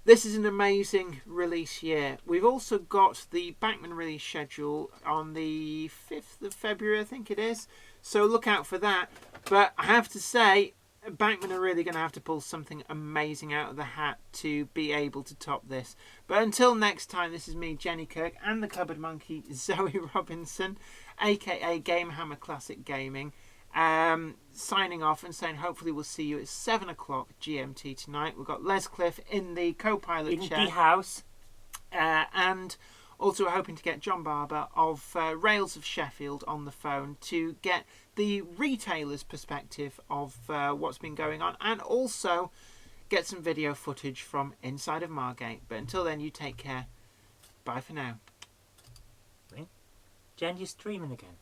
this is an amazing release year. We've also got the Bachmann release schedule on the 5th of February, I think it is. So look out for that. But I have to say, Bachmann are really going to have to pull something amazing out of the hat to be able to top this. But until next time, this is me, Jenny Kirk, and the Cupboard Monkey, Zoe Robinson, aka Gamehammer Classic Gaming, signing off and saying hopefully we'll see you at 7 o'clock GMT tonight. We've got Les Cliff in the co-pilot In chair. the house. And also we're hoping to get John Barber of Rails of Sheffield on the phone to get the retailer's perspective of what's been going on, and also get some video footage from inside of Margate. But until then, you take care. Bye for now. Jen, you're streaming again.